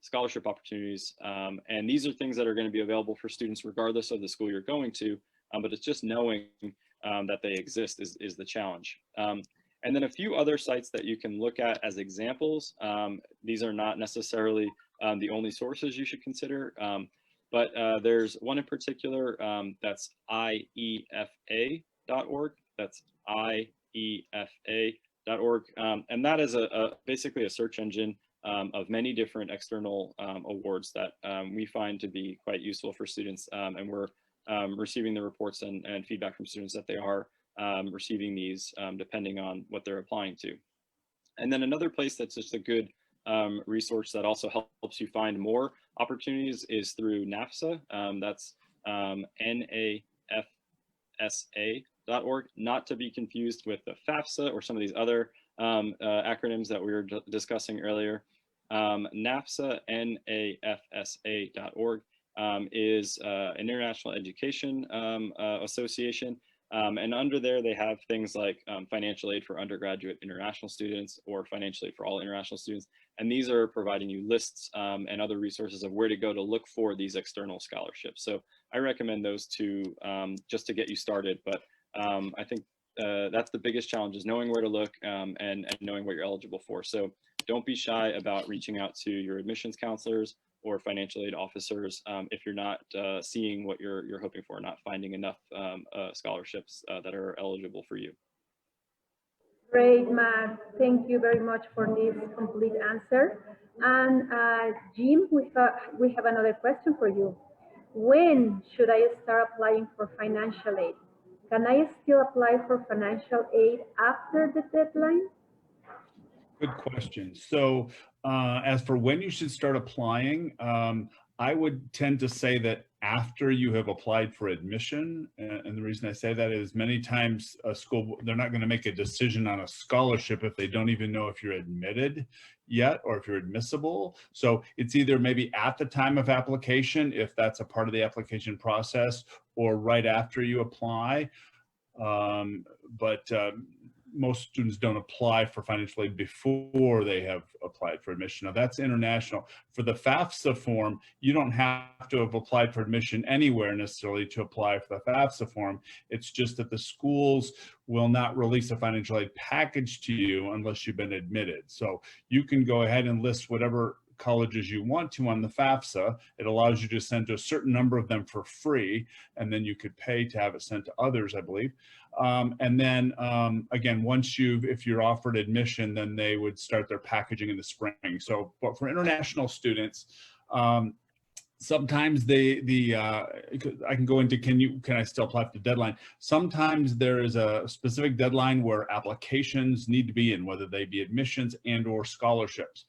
scholarship opportunities. And these are things that are going to be available for students regardless of the school you're going to, but it's just knowing that they exist is the challenge. And then a few other sites that you can look at as examples. These are not necessarily the only sources you should consider, but there's one in particular that's IEFA.org. That's IEFA.org. And that is basically a search engine of many different external awards that we find to be quite useful for students. And we're receiving the reports and feedback from students that they are receiving these depending on what they're applying to. And then another place that's just a good resource that also helps you find more opportunities is through NAFSA. That's NAFSA.org, not to be confused with the Fafsa or some of these other acronyms that we were discussing earlier. NAFSA, NAFSA.org, is an international education association. And under there, they have things like financial aid for undergraduate international students or financial aid for all international students. And these are providing you lists and other resources of where to go to look for these external scholarships. So I recommend those two just to get you started. But I think that's the biggest challenge, is knowing where to look and knowing what you're eligible for. So don't be shy about reaching out to your admissions counselors or financial aid officers if you're not seeing what you're hoping for, not finding enough scholarships that are eligible for you. Great, Matt. Thank you very much for this complete answer. And Jim, we have another question for you. When should I start applying for financial aid? Can I still apply for financial aid after the deadline? Good question. So as for when you should start applying, I would tend to say that after you have applied for admission. And the reason I say that is many times a school, they're not going to make a decision on a scholarship if they don't even know if you're admitted yet or if you're admissible. So it's either maybe at the time of application, if that's a part of the application process, or right after you apply. Most students don't apply for financial aid before they have applied for admission. Now that's international. For the FAFSA form, you don't have to have applied for admission anywhere necessarily to apply for the FAFSA form. It's just that the schools will not release a financial aid package to you unless you've been admitted. So you can go ahead and list whatever colleges you want to on the Fafsa. It allows you to send to a certain number of them for free, and then you could pay to have it sent to others, I believe. And then again, if you're offered admission, then they would start their packaging in the spring. So, but for international students, sometimes I can go into, can I still apply for the deadline? Sometimes there is a specific deadline where applications need to be in, whether they be admissions and or scholarships.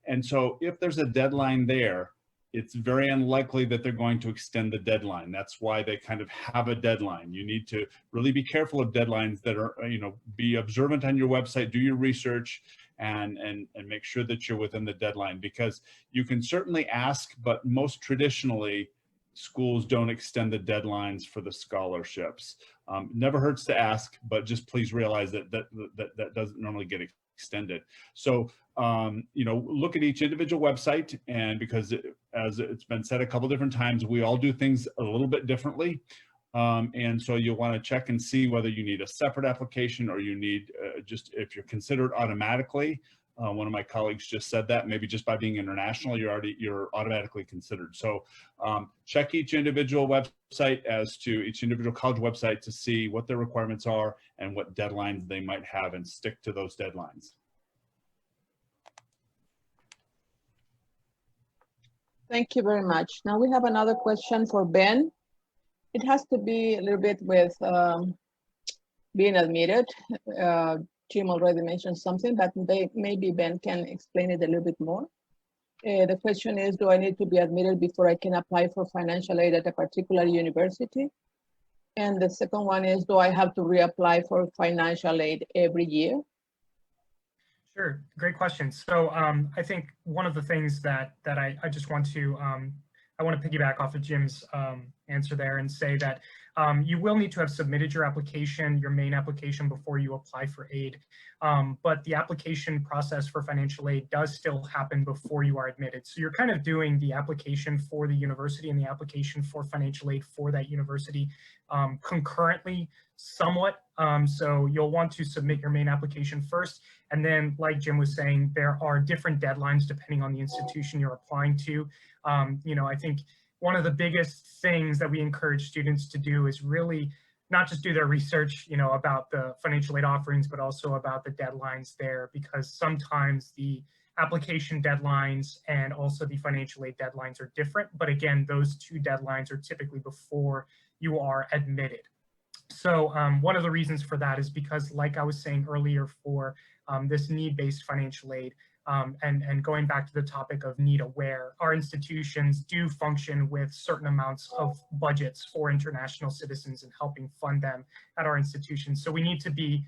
And so if there's a deadline there, it's very unlikely that they're going to extend the deadline. That's why they kind of have a deadline. You need to really be careful of deadlines that are, be observant on your website, do your research, and make sure that you're within the deadline, because you can certainly ask, but most traditionally, schools don't extend the deadlines for the scholarships. Never hurts to ask, but just please realize that that doesn't normally get extended. So, look at each individual website, and because as it's been said a couple different times, we all do things a little bit differently. And so you'll want to check and see whether you need a separate application or you need just, if you're considered automatically. One of my colleagues just said that maybe just by being international, you're automatically considered. So check each individual website as to each individual college website to see what their requirements are and what deadlines they might have, and stick to those deadlines. Thank you very much. Now we have another question for Ben. It has to be a little bit with being admitted. Jim already mentioned something, but maybe Ben can explain it a little bit more. The question is, do I need to be admitted before I can apply for financial aid at a particular university? And the second one is, do I have to reapply for financial aid every year? Sure, great question. So I think one of the things that I just want to I want to piggyback off of Jim's answer there and say that you will need to have submitted your application, your main application, before you apply for aid. But the application process for financial aid does still happen before you are admitted. So you're kind of doing the application for the university and the application for financial aid for that university concurrently somewhat. So you'll want to submit your main application first. And then, like Jim was saying, there are different deadlines depending on the institution you're applying to. I think one of the biggest things that we encourage students to do is really not just do their research, about the financial aid offerings, but also about the deadlines there, because sometimes the application deadlines and also the financial aid deadlines are different. But again, those two deadlines are typically before you are admitted. So one of the reasons for that is because, like I was saying earlier, for this need-based financial aid, and going back to the topic of need aware, our institutions do function with certain amounts of budgets for international citizens and helping fund them at our institutions. So we need to be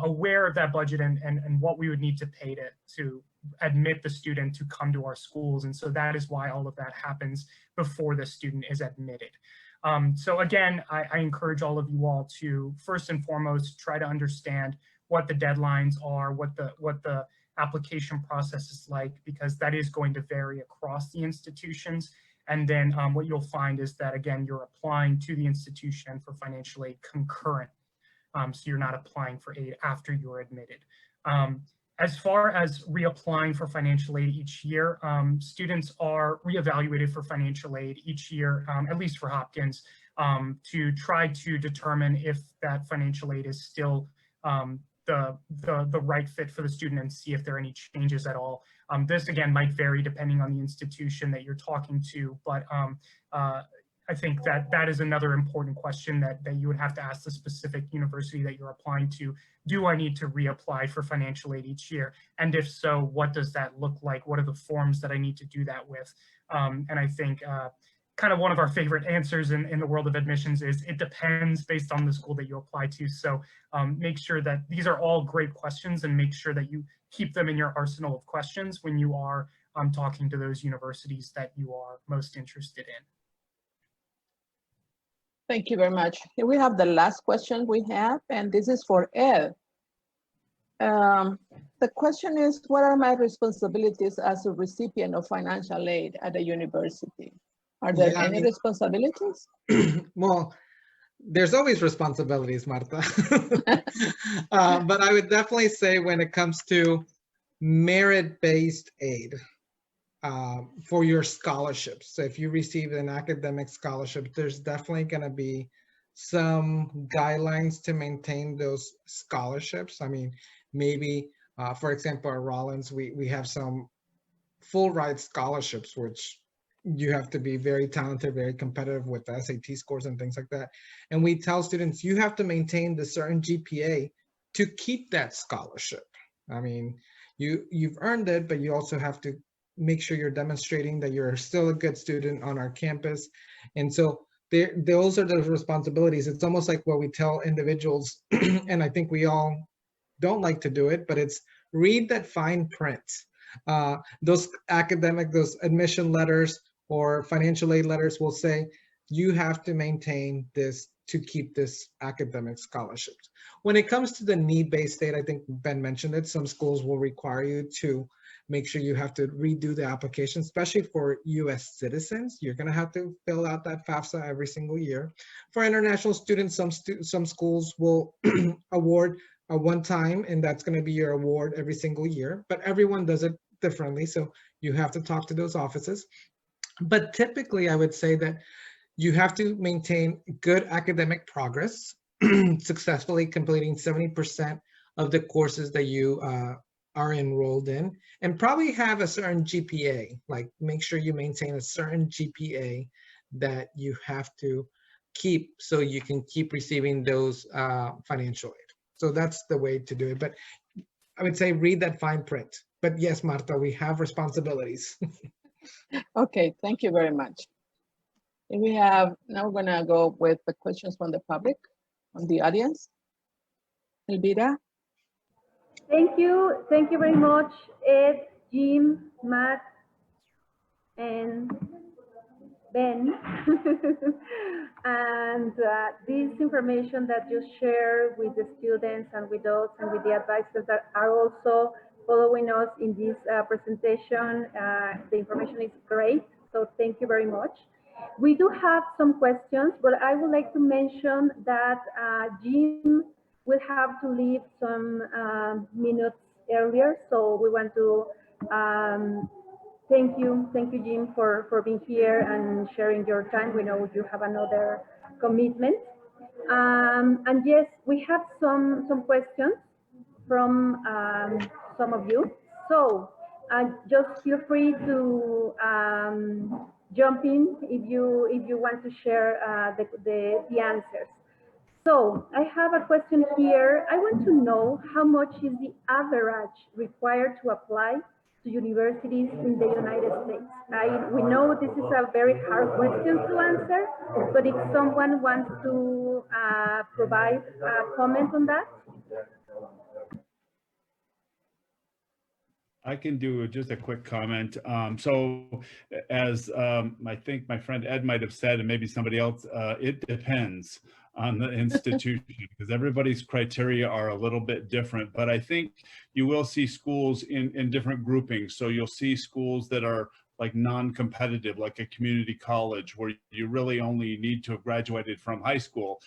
aware of that budget and what we would need to pay to admit the student to come to our schools. And so that is why all of that happens before the student is admitted. So again, I encourage all of you all to first and foremost try to understand what the deadlines are, what the application process is like, because that is going to vary across the institutions. And then what you'll find is that, again, you're applying to the institution for financial aid concurrent. So you're not applying for aid after you're admitted. As far as reapplying for financial aid each year, students are reevaluated for financial aid each year, at least for Hopkins, to try to determine if that financial aid is still the right fit for the student and see if there are any changes at all. This again might vary depending on the institution that you're talking to, but I think that is another important question that you would have to ask the specific university that you're applying to. Do I need to reapply for financial aid each year? And if so, what does that look like? What are the forms that I need to do that with? And I think kind of one of our favorite answers in the world of admissions is it depends based on the school that you apply to. So make sure that these are all great questions, and make sure that you keep them in your arsenal of questions when you are talking to those universities that you are most interested in. Thank you very much. Here we have the last question we have, and this is for Ed. The question is, what are my responsibilities as a recipient of financial aid at a university? Are there any responsibilities? Well, there's always responsibilities, Marta. But I would definitely say when it comes to merit-based aid, for your scholarships. So if you receive an academic scholarship, there's definitely going to be some guidelines to maintain those scholarships. I mean, maybe, for example, at Rollins, we have some full ride scholarships, which you have to be very talented, very competitive with the SAT scores and things like that. And we tell students, you have to maintain the certain GPA to keep that scholarship. I mean, you've earned it, but you also have to make sure you're demonstrating that you're still a good student on our campus. And so those are the responsibilities. It's almost like what we tell individuals, and I think we all don't like to do it, but it's read that fine print. Those admission letters or financial aid letters will say, you have to maintain this to keep this academic scholarships. When it comes to the need-based aid, I think Ben mentioned it, some schools will require you to make sure you have to redo the application, especially for US citizens. You're gonna have to fill out that FAFSA every single year. For international students, some schools will award a one-time, and that's gonna be your award every single year, but everyone does it differently, so you have to talk to those offices. But typically, I would say that you have to maintain good academic progress, successfully completing 70% of the courses that you are enrolled in, and probably have a certain GPA, like make sure you maintain a certain GPA that you have to keep so you can keep receiving those financial aid. So that's the way to do it. But I would say read that fine print. But yes, Marta, we have responsibilities. Okay, thank you very much. And now we're gonna go with the questions from the public, from the audience. Elvira? Thank you very much, Ed, Jim, Matt, and Ben. And this information that you share with the students and with us and with the advisors that are also following us in this presentation, the information is great, so thank you very much. We do have some questions, but I would like to mention that Jim will have to leave some minutes earlier, so we want to thank you, Jim, for being here and sharing your time. We know you have another commitment. And yes, we have some questions from some of you. So just feel free to jump in if you want to share the answers. So I have a question here. I want to know how much is the average required to apply to universities in the United States. We know this is a very hard question to answer, but if someone wants to provide a comment on that. I can do just a quick comment. So as I think my friend Ed might have said, and maybe somebody else, it depends on the institution because everybody's criteria are a little bit different. But I think you will see schools in different groupings. So you'll see schools that are like non-competitive, like a community college where you really only need to have graduated from high school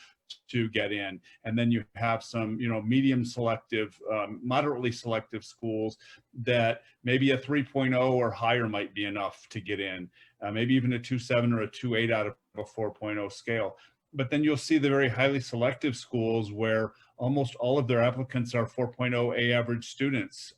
to get in. And then you have some, medium selective, moderately selective schools that maybe a 3.0 or higher might be enough to get in, maybe even a 2.7 or a 2.8 out of a 4.0 scale. But then you'll see the very highly selective schools where almost all of their applicants are 4.0 A average students.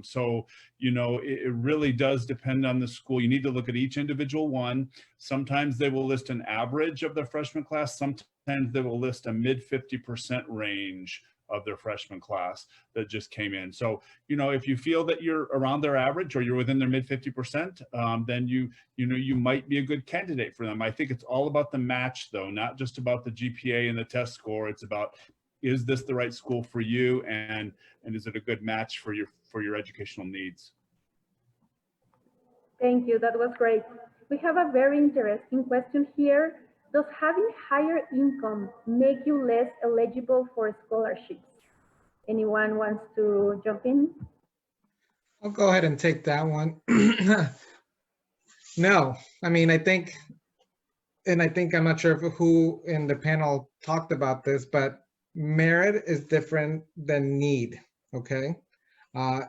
So, it really does depend on the school. You need to look at each individual one. Sometimes they will list an average of their freshman class. Sometimes they will list a mid 50% range of their freshman class that just came in. So, if you feel that you're around their average or you're within their mid 50%, then you might be a good candidate for them. I think it's all about the match though, not just about the GPA and the test score. It's about, is this the right school for you? And is it a good match for your educational needs? Thank you, that was great. We have a very interesting question here. Does having higher income make you less eligible for scholarships? Anyone wants to jump in? I'll go ahead and take that one. No, I mean, I think I'm not sure who in the panel talked about this, but merit is different than need, okay?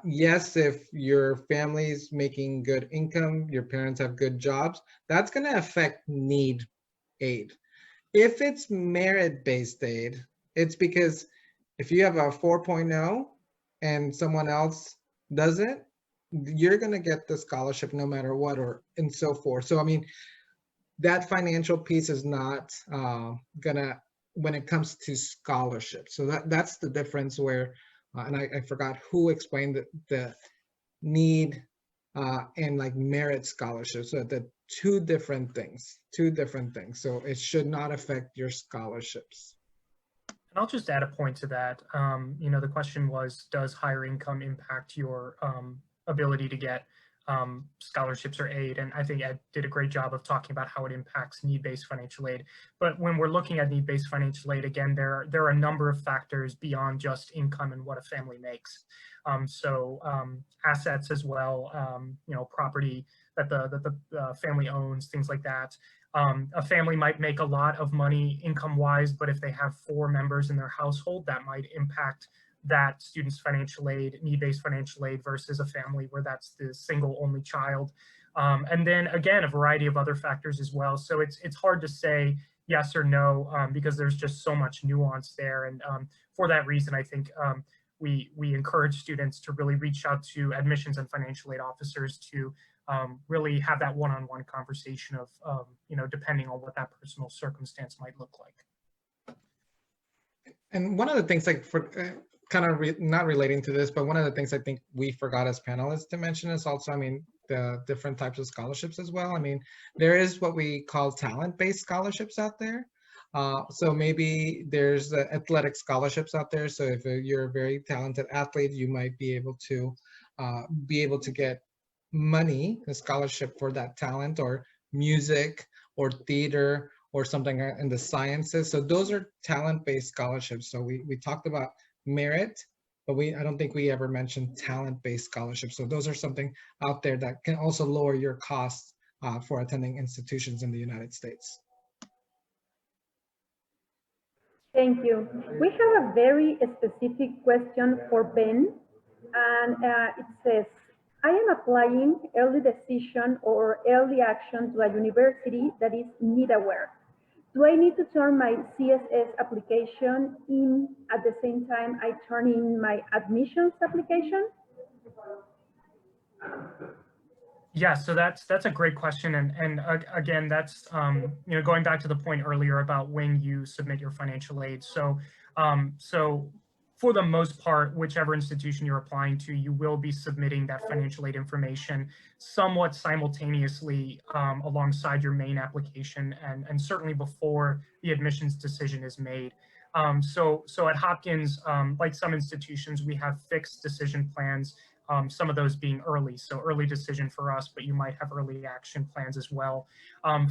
Yes, if your family's making good income, your parents have good jobs, that's going to affect need aid. If it's merit-based aid, it's because if you have a 4.0 and someone else doesn't, you're going to get the scholarship no matter what, or and so forth. So, I mean, that financial piece is not gonna, when it comes to scholarships. So that's the difference where, and I forgot who explained the need and like merit scholarships. So the two different things. So it should not affect your scholarships. And I'll just add a point to that. You know, the question was, does higher income impact your ability to get scholarships or aid? And I think Ed did a great job of talking about how it impacts need-based financial aid. But when we're looking at need-based financial aid, again, there are a number of factors beyond just income and what a family makes. Assets as well, you know, property that the family owns, things like that. A family might make a lot of money income-wise, but if they have 4 members in their household, that might impact that student's financial aid, need-based financial aid, versus a family where that's the single only child. And then again, a variety of other factors as well. So it's hard to say yes or no because there's just so much nuance there. And for that reason, I think we encourage students to really reach out to admissions and financial aid officers to really have that one-on-one conversation of, you know, depending on what that personal circumstance might look like. And one of the things, like, for kind of not relating to this, but one of the things I think we forgot as panelists to mention is also, I mean, the different types of scholarships as well. I mean, there is what we call talent-based scholarships out there. So maybe there's athletic scholarships out there. So if you're a very talented athlete, you might be able to get money, a scholarship for that talent, or music or theater or something in the sciences. So those are talent-based scholarships. So we talked about merit, but I don't think we ever mentioned talent-based scholarships. So those are something out there that can also lower your costs for attending institutions in the United States. Thank you. We have a very specific question for Ben, and it says, I am applying early decision or early action to a university that is need aware. Do I need to turn my CSS application in at the same time I turn in my admissions application? Yeah, so that's a great question, and again, that's you know, going back to the point earlier about when you submit your financial aid. So for the most part, whichever institution you're applying to, you will be submitting that financial aid information somewhat simultaneously alongside your main application, and certainly before the admissions decision is made. So at Hopkins, like some institutions, we have fixed decision plans. Some of those being early, so early decision for us, but you might have early action plans as well.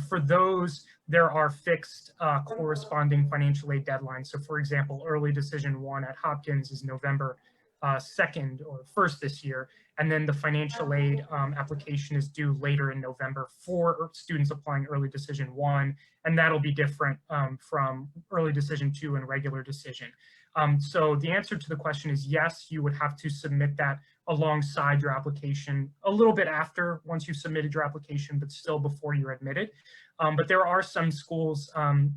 For those, there are fixed corresponding financial aid deadlines. So for example, early decision 1 at Hopkins is November 2nd or 1st this year, and then the financial aid application is due later in November for students applying early decision 1, and that'll be different from early decision 2 and regular decision. So the answer to the question is yes, you would have to submit that alongside your application a little bit after, once you've submitted your application, but still before you're admitted. But there are some schools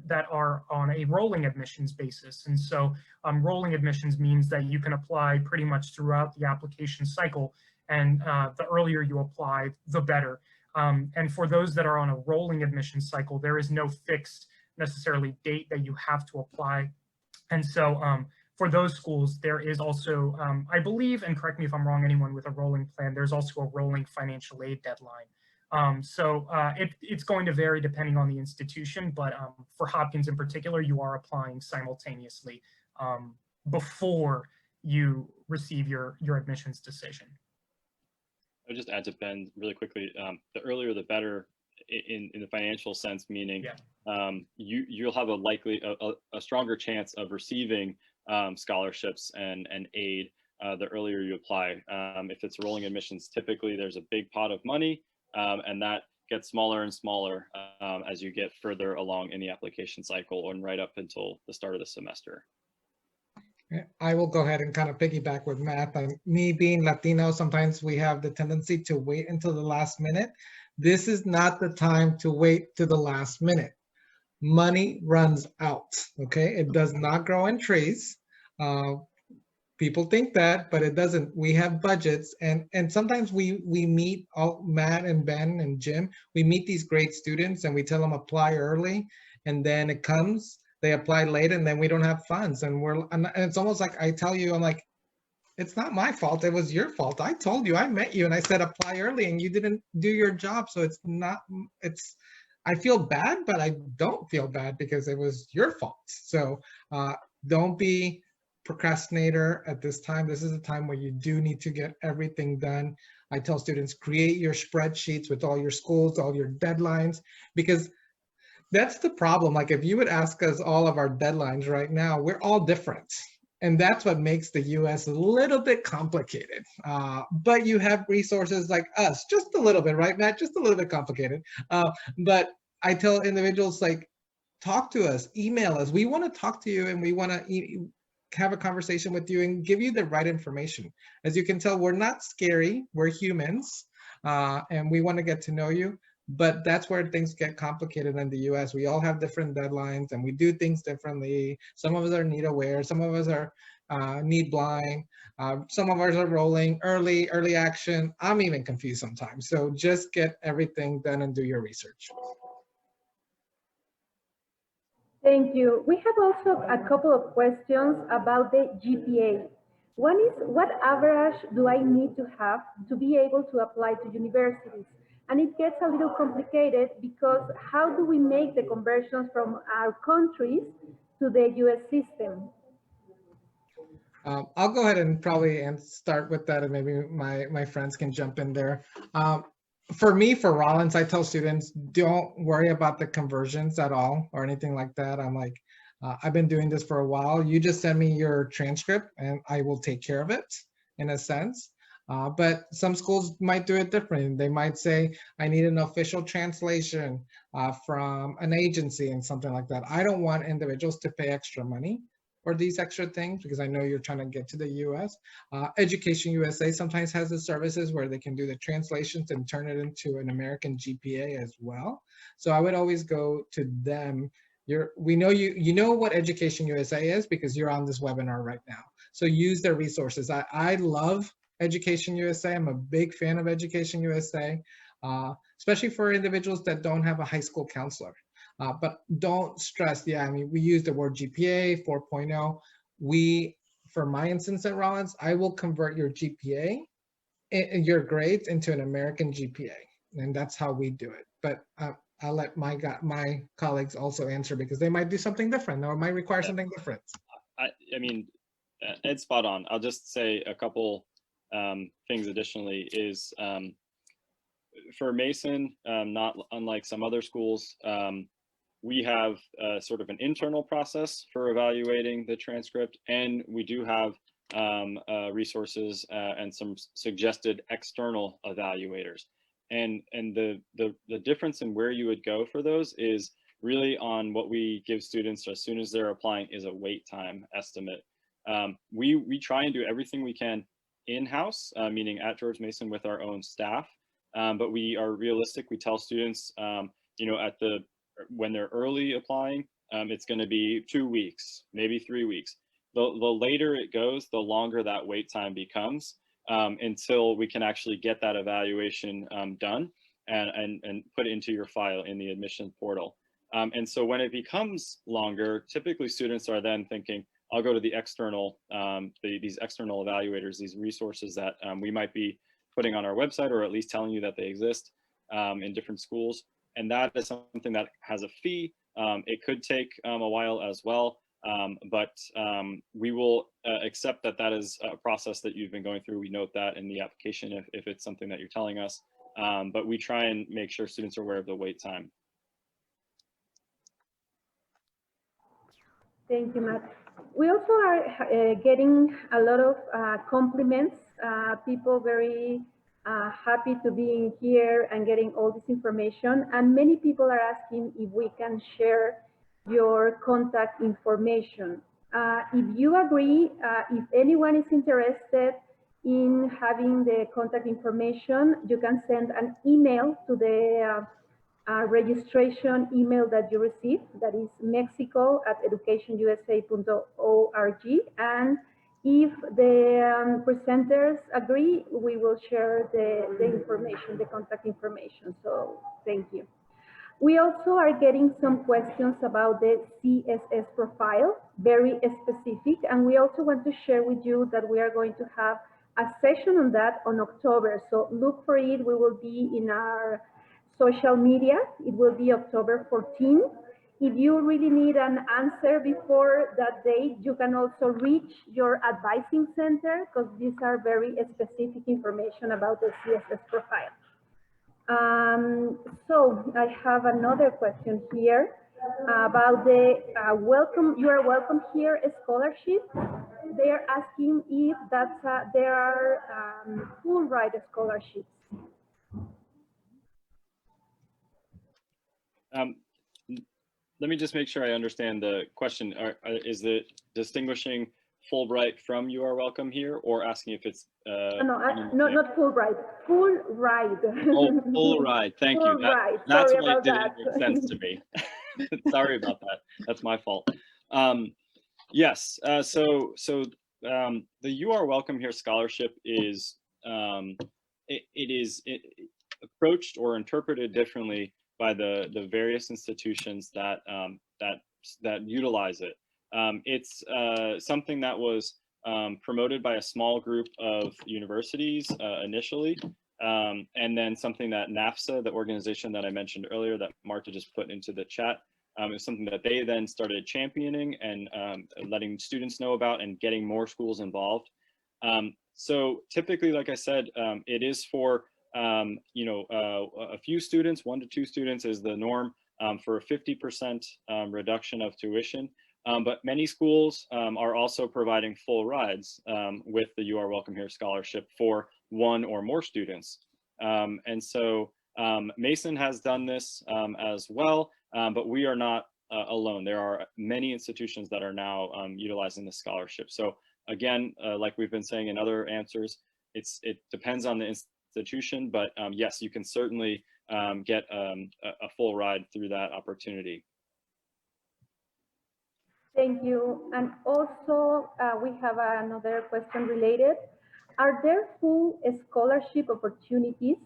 that are on a rolling admissions basis. And so rolling admissions means that you can apply pretty much throughout the application cycle. And the earlier you apply, the better. And for those that are on a rolling admissions cycle, there is no fixed necessarily date that you have to apply. And so for those schools, there is also, I believe, and correct me if I'm wrong, anyone with a rolling plan, there's also a rolling financial aid deadline. It's going to vary depending on the institution, but for Hopkins in particular, you are applying simultaneously before you receive your admissions decision. I'll just add to Ben really quickly. The earlier the better in the financial sense, meaning you'll have a stronger chance of receiving scholarships and aid the earlier you apply. If it's rolling admissions, typically there's a big pot of money, and that gets smaller and smaller as you get further along in the application cycle and right up until the start of the semester. I will go ahead and kind of piggyback with Matt. Me being Latino, sometimes we have the tendency to wait until the last minute. This is not the time to wait to the last minute. Money runs out, okay? It does not grow in trees. People think that, but it doesn't. We have budgets, and sometimes we meet all Matt and Ben and Jim. We meet these great students, and we tell them apply early, and then it comes. They apply late, and then we don't have funds, and it's almost like I tell you, I'm like, it's not my fault. It was your fault. I told you, I met you, and I said apply early, and you didn't do your job. So it's not. It's. I feel bad, but I don't feel bad because it was your fault. So don't be procrastinator at this time. This is a time where you do need to get everything done. I tell students, create your spreadsheets with all your schools, all your deadlines, because that's the problem. Like if you would ask us all of our deadlines right now, we're all different. And that's what makes the US a little bit complicated. But you have resources like us, just a little bit, right, Matt? Just a little bit complicated. But I tell individuals, like, talk to us, email us. We want to talk to you, and we want to have a conversation with you and give you the right information. As you can tell, we're not scary. We're humans, and we want to get to know you. But that's where things get complicated in the US. We all have different deadlines, and we do things differently. Some of us are need aware. Some of us are need blind. Some of us are rolling early action. I'm even confused sometimes. So just get everything done and do your research. Thank you. We have also a couple of questions about the GPA. One is, what average do I need to have to be able to apply to universities? And it gets a little complicated because how do we make the conversions from our countries to the US system? I'll go ahead and probably start with that, and maybe my friends can jump in there. For me, for Rollins, I tell students, don't worry about the conversions at all or anything like that. I'm like, I've been doing this for a while. You just send me your transcript and I will take care of it in a sense. But some schools might do it different. They might say, I need an official translation from an agency and something like that. I don't want individuals to pay extra money or these extra things because I know you're trying to get to the US. Education USA sometimes has the services where they can do the translations and turn it into an American GPA as well. So I would always go to them. We know you know what Education USA is because you're on this webinar right now. So use their resources. I love Education USA. I'm a big fan of Education USA, especially for individuals that don't have a high school counselor. But don't stress. Yeah, I mean, we use the word GPA 4.0. For my instance at Rollins, I will convert your GPA, your grades into an American GPA. And that's how we do it. But I'll let my colleagues also answer because they might do something different or might require something different. I mean, Ed's spot on. I'll just say a couple things additionally is for Mason, not unlike some other schools, we have sort of an internal process for evaluating the transcript, and we do have resources and some suggested external evaluators. And the difference in where you would go for those is really on what we give students as soon as they're applying is a wait time estimate. We try and do everything we can in-house, meaning at George Mason with our own staff, but we are realistic. We tell students, you know, when they're early applying, it's going to be 2 weeks, maybe 3 weeks. The later it goes, the longer that wait time becomes until we can actually get that evaluation done and put it into your file in the admission portal. And so when it becomes longer, typically students are then thinking, I'll go to the external, these external evaluators, these resources that we might be putting on our website or at least telling you that they exist in different schools. And that is something that has a fee. It could take a while as well, but we will accept that that is a process that you've been going through. We note that in the application if it's something that you're telling us, but we try and make sure students are aware of the wait time. Thank you, Matt. We also are getting a lot of compliments, people very happy to be here and getting all this information. And many people are asking if we can share your contact information. If you agree, if anyone is interested in having the contact information, you can send an email to the registration email that you received, that is mexico@educationusa.org. And if the presenters agree, we will share the information, the contact information. So thank you. We also are getting some questions about the CSS profile, very specific, and we also want to share with you that we are going to have a session on that on October. So look for it. We will be in our social media. It will be October 14. If you really need an answer before that date, you can also reach your advising center, because these are very specific information about the CSS profile. So I have another question here about the welcome. You are welcome here scholarship. They are asking if there are full ride scholarships. Let me just make sure I understand the question. Is it distinguishing Fulbright from You Are Welcome Here, or asking if it's not full ride, full ride. Oh, full ride. Thank full you. Ride. That's Sorry why it about didn't that. make sense to me. Sorry about that. That's my fault. Yes. So the You Are Welcome Here scholarship is approached or interpreted differently by the various institutions that utilize it. It's something that was promoted by a small group of universities initially, and then something that NAFSA, the organization that I mentioned earlier that Marta just put into the chat, is something that they then started championing and letting students know about and getting more schools involved. So typically, like I said, it is for a few students, 1 to 2 students is the norm, for a 50% reduction of tuition. But many schools are also providing full rides with the You Are Welcome Here scholarship for 1 or more students. And so Mason has done this as well, but we are not alone. There are many institutions that are now utilizing this scholarship. So again, like we've been saying in other answers, it depends on the institution, but yes, you can certainly get a full ride through that opportunity. Thank you. And also, we have another question related. Are there full scholarship opportunities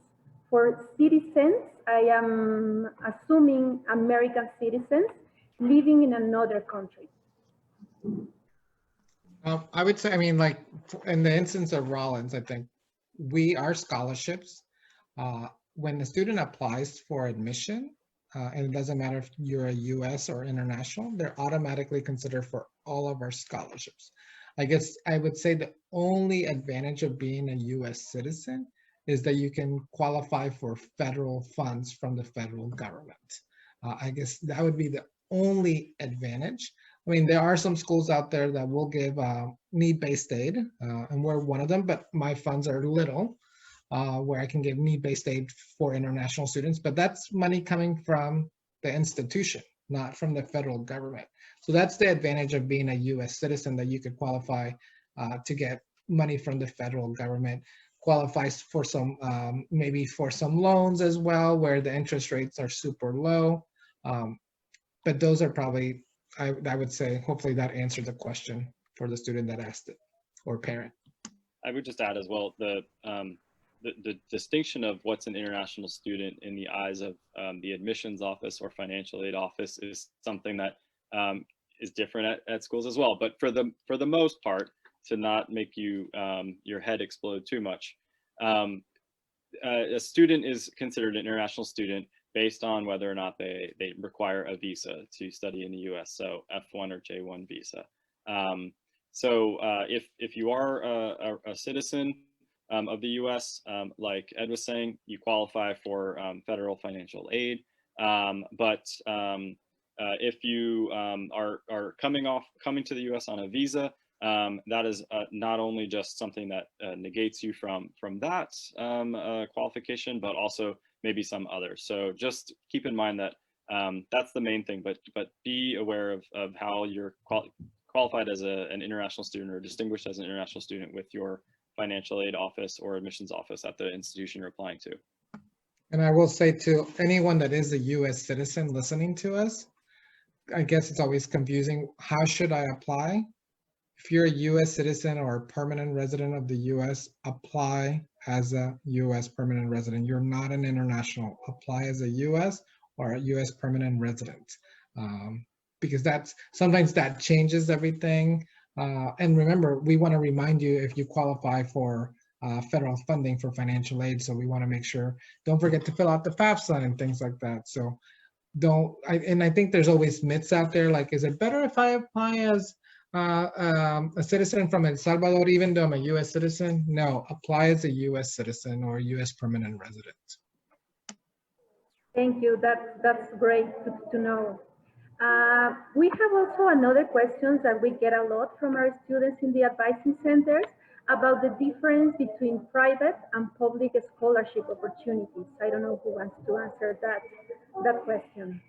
for citizens, I am assuming American citizens, living in another country? I would say, I mean, like in the instance of Rollins, I think our scholarships, when the student applies for admission, and it doesn't matter if you're a US or international, they're automatically considered for all of our scholarships. I guess I would say the only advantage of being a US citizen is that you can qualify for federal funds from the federal government. I guess that would be the only advantage. I mean, there are some schools out there that will give need-based aid, and we're one of them, but my funds are little, where I can give need-based aid for international students, but that's money coming from the institution, not from the federal government. So that's the advantage of being a US citizen, that you could qualify to get money from the federal government, qualifies for some, maybe for some loans as well, where the interest rates are super low. But those are probably, I would say, hopefully that answered the question for the student that asked it, or parent. I would just add as well, the distinction of what's an international student in the eyes of the admissions office or financial aid office is something that is different at schools as well. But for the most part, to not make you your head explode too much, a student is considered an international student based on whether or not they require a visa to study in the US, so F1 or J1 visa. So if you are a citizen of the US, like Ed was saying, you qualify for federal financial aid. But if you are coming to the US on a visa, that is not only just something that negates you from that qualification, but also maybe some others. So just keep in mind that that's the main thing, but be aware of how you're qualified as an international student or distinguished as an international student with your financial aid office or admissions office at the institution you're applying to. And I will say to anyone that is a US citizen listening to us, I guess it's always confusing. How should I apply? If you're a US citizen or a permanent resident of the US, apply as a US permanent resident. You're not an international. Apply as a US or a US permanent resident. Because sometimes that changes everything. And remember, we want to remind you if you qualify for federal funding for financial aid. So we want to make sure, don't forget to fill out the Fafsa and things like that. So I think there's always myths out there, like, is it better if I apply as a citizen from El Salvador, even though I'm a US citizen? No, apply as a US citizen or a US permanent resident. Thank you. That's great to know. We have also another questions that we get a lot from our students in the advising centers about the difference between private and public scholarship opportunities. I don't know who wants to answer that question.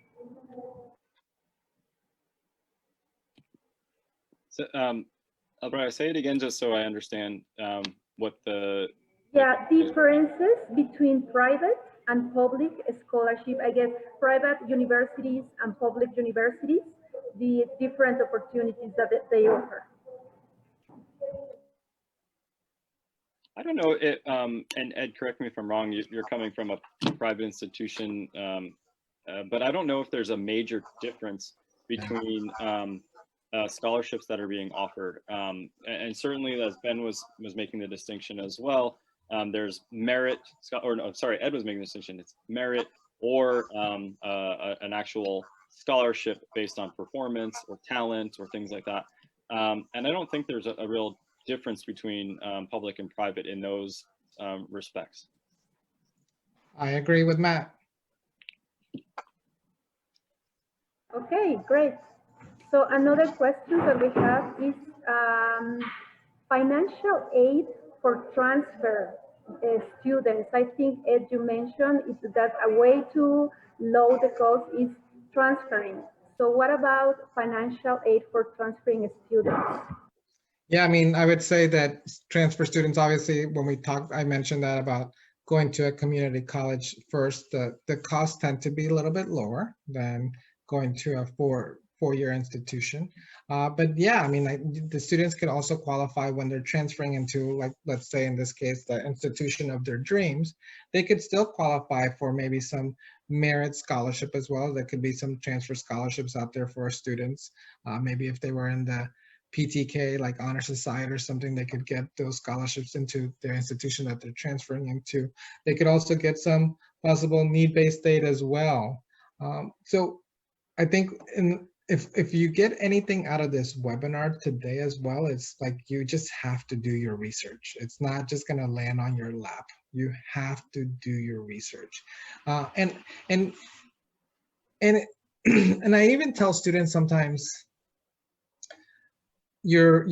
So, Alberto, say it again just so I understand what the... Yeah, differences between private and public scholarship. I guess private universities and public universities, the different opportunities that they offer. I don't know, and Ed, correct me if I'm wrong, you're coming from a private institution, but I don't know if there's a major difference between scholarships that are being offered. And certainly, as Ben was making the distinction as well, there's merit, or no, sorry, Ed was making the distinction, it's merit or an actual scholarship based on performance or talent or things like that. And I don't think there's a real difference between public and private in those respects. I agree with Matt. Okay, great. So another question that we have is financial aid for transfer students. I think, Ed, you mentioned that a way to lower the cost is transferring. So what about financial aid for transferring students? Yeah, I mean, I would say that transfer students, obviously, when we talked, I mentioned that about going to a community college first, the costs tend to be a little bit lower than going to a four-year institution. But yeah, I mean, the students can also qualify when they're transferring into, like, let's say in this case, the institution of their dreams. They could still qualify for maybe some merit scholarship as well. There could be some transfer scholarships out there for students. Maybe if they were in the PTK, like Honor Society or something, they could get those scholarships into their institution that they're transferring into. They could also get some possible need-based aid as well. So I think if you get anything out of this webinar today as well, it's like you just have to do your research. It's not just gonna land on your lap. You have to do your research. And I even tell students sometimes, you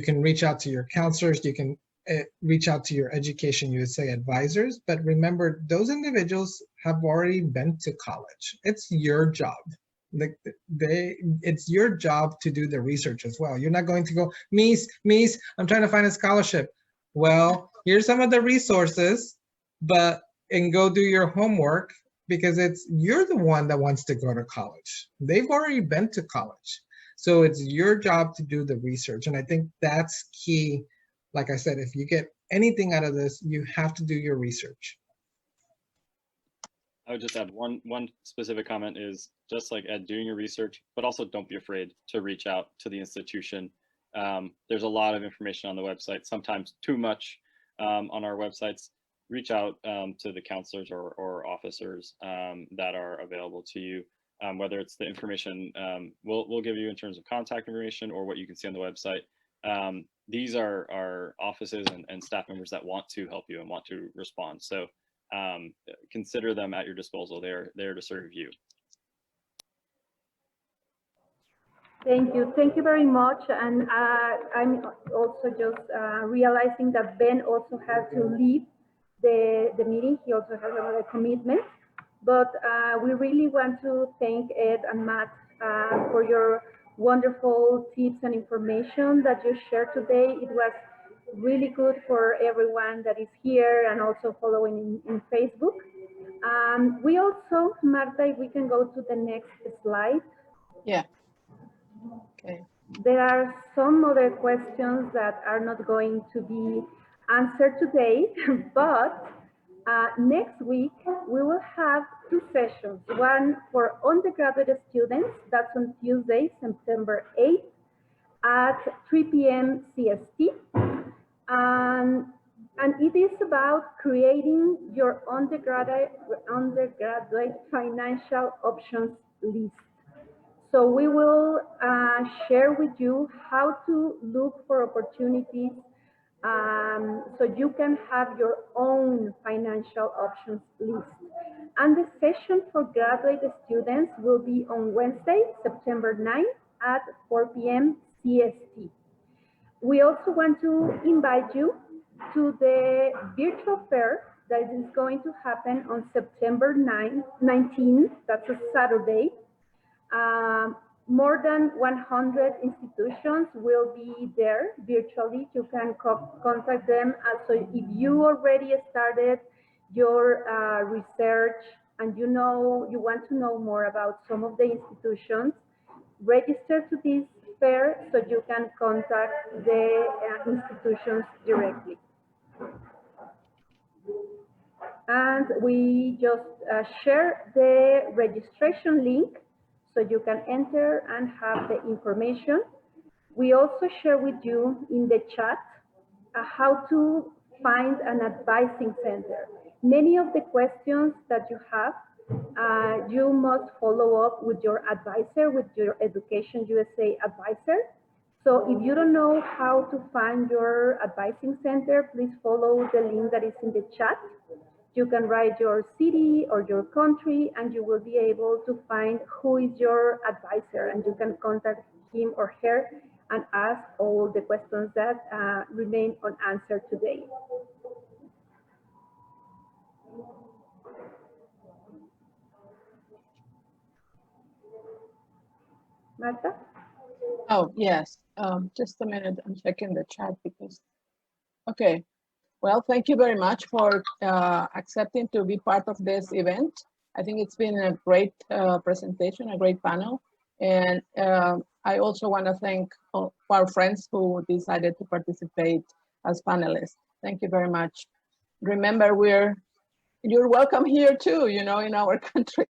can reach out to your counselors, you can reach out to your Education USA advisors, but remember, those individuals have already been to college. It's your job. Like it's your job to do the research as well. You're not going to go, Miss, I'm trying to find a scholarship. Well, here's some of the resources, and go do your homework, because you're the one that wants to go to college. They've already been to college. So it's your job to do the research. And I think that's key. Like I said, if you get anything out of this, you have to do your research. I would just add one specific comment is just like Ed, doing your research, but also don't be afraid to reach out to the institution. There's a lot of information on the website, sometimes too much on our websites. Reach out to the counselors or officers that are available to you. Whether it's the information we'll give you in terms of contact information or what you can see on the website. These are offices and staff members that want to help you and want to respond. So consider them at your disposal. They're there to serve you. Thank you very much. And I'm also just realizing that Ben also had to leave the meeting. He also has another commitment. But we really want to thank Ed and Matt for your wonderful tips and information that you shared today. It was really good for everyone that is here and also following in Facebook. We also, Marta, if we can go to the next slide. Yeah. Okay. There are some other questions that are not going to be answered today, but next week we will have two sessions. One for undergraduate students, that's on Tuesday, September 8th at 3 p.m. CST. And it is about creating your undergraduate financial options list. So we will share with you how to look for opportunities so you can have your own financial options list. And the session for graduate students will be on Wednesday, September 9th at 4 p.m. CST. We also want to invite you to the virtual fair that is going to happen on September 19th, that's a Saturday. More than 100 institutions will be there virtually. You can contact them. So if you already started your research and you want to know more about some of the institutions, register to this fair so you can contact the institutions directly. And we just share the registration link so you can enter and have the information. We also share with you in the chat how to find an advising center. Many of the questions that you have, you must follow up with your advisor, with your Education USA advisor. So if you don't know how to find your advising center, please follow the link that is in the chat. You can write your city or your country and you will be able to find who is your advisor, and you can contact him or her and ask all the questions that remain unanswered today. Marta? Oh, yes. Just a minute. I'm checking the chat because, okay. Well, thank you very much for accepting to be part of this event. I think it's been a great presentation, a great panel. And I also want to thank our friends who decided to participate as panelists. Thank you very much. Remember, you're welcome here too, in our country.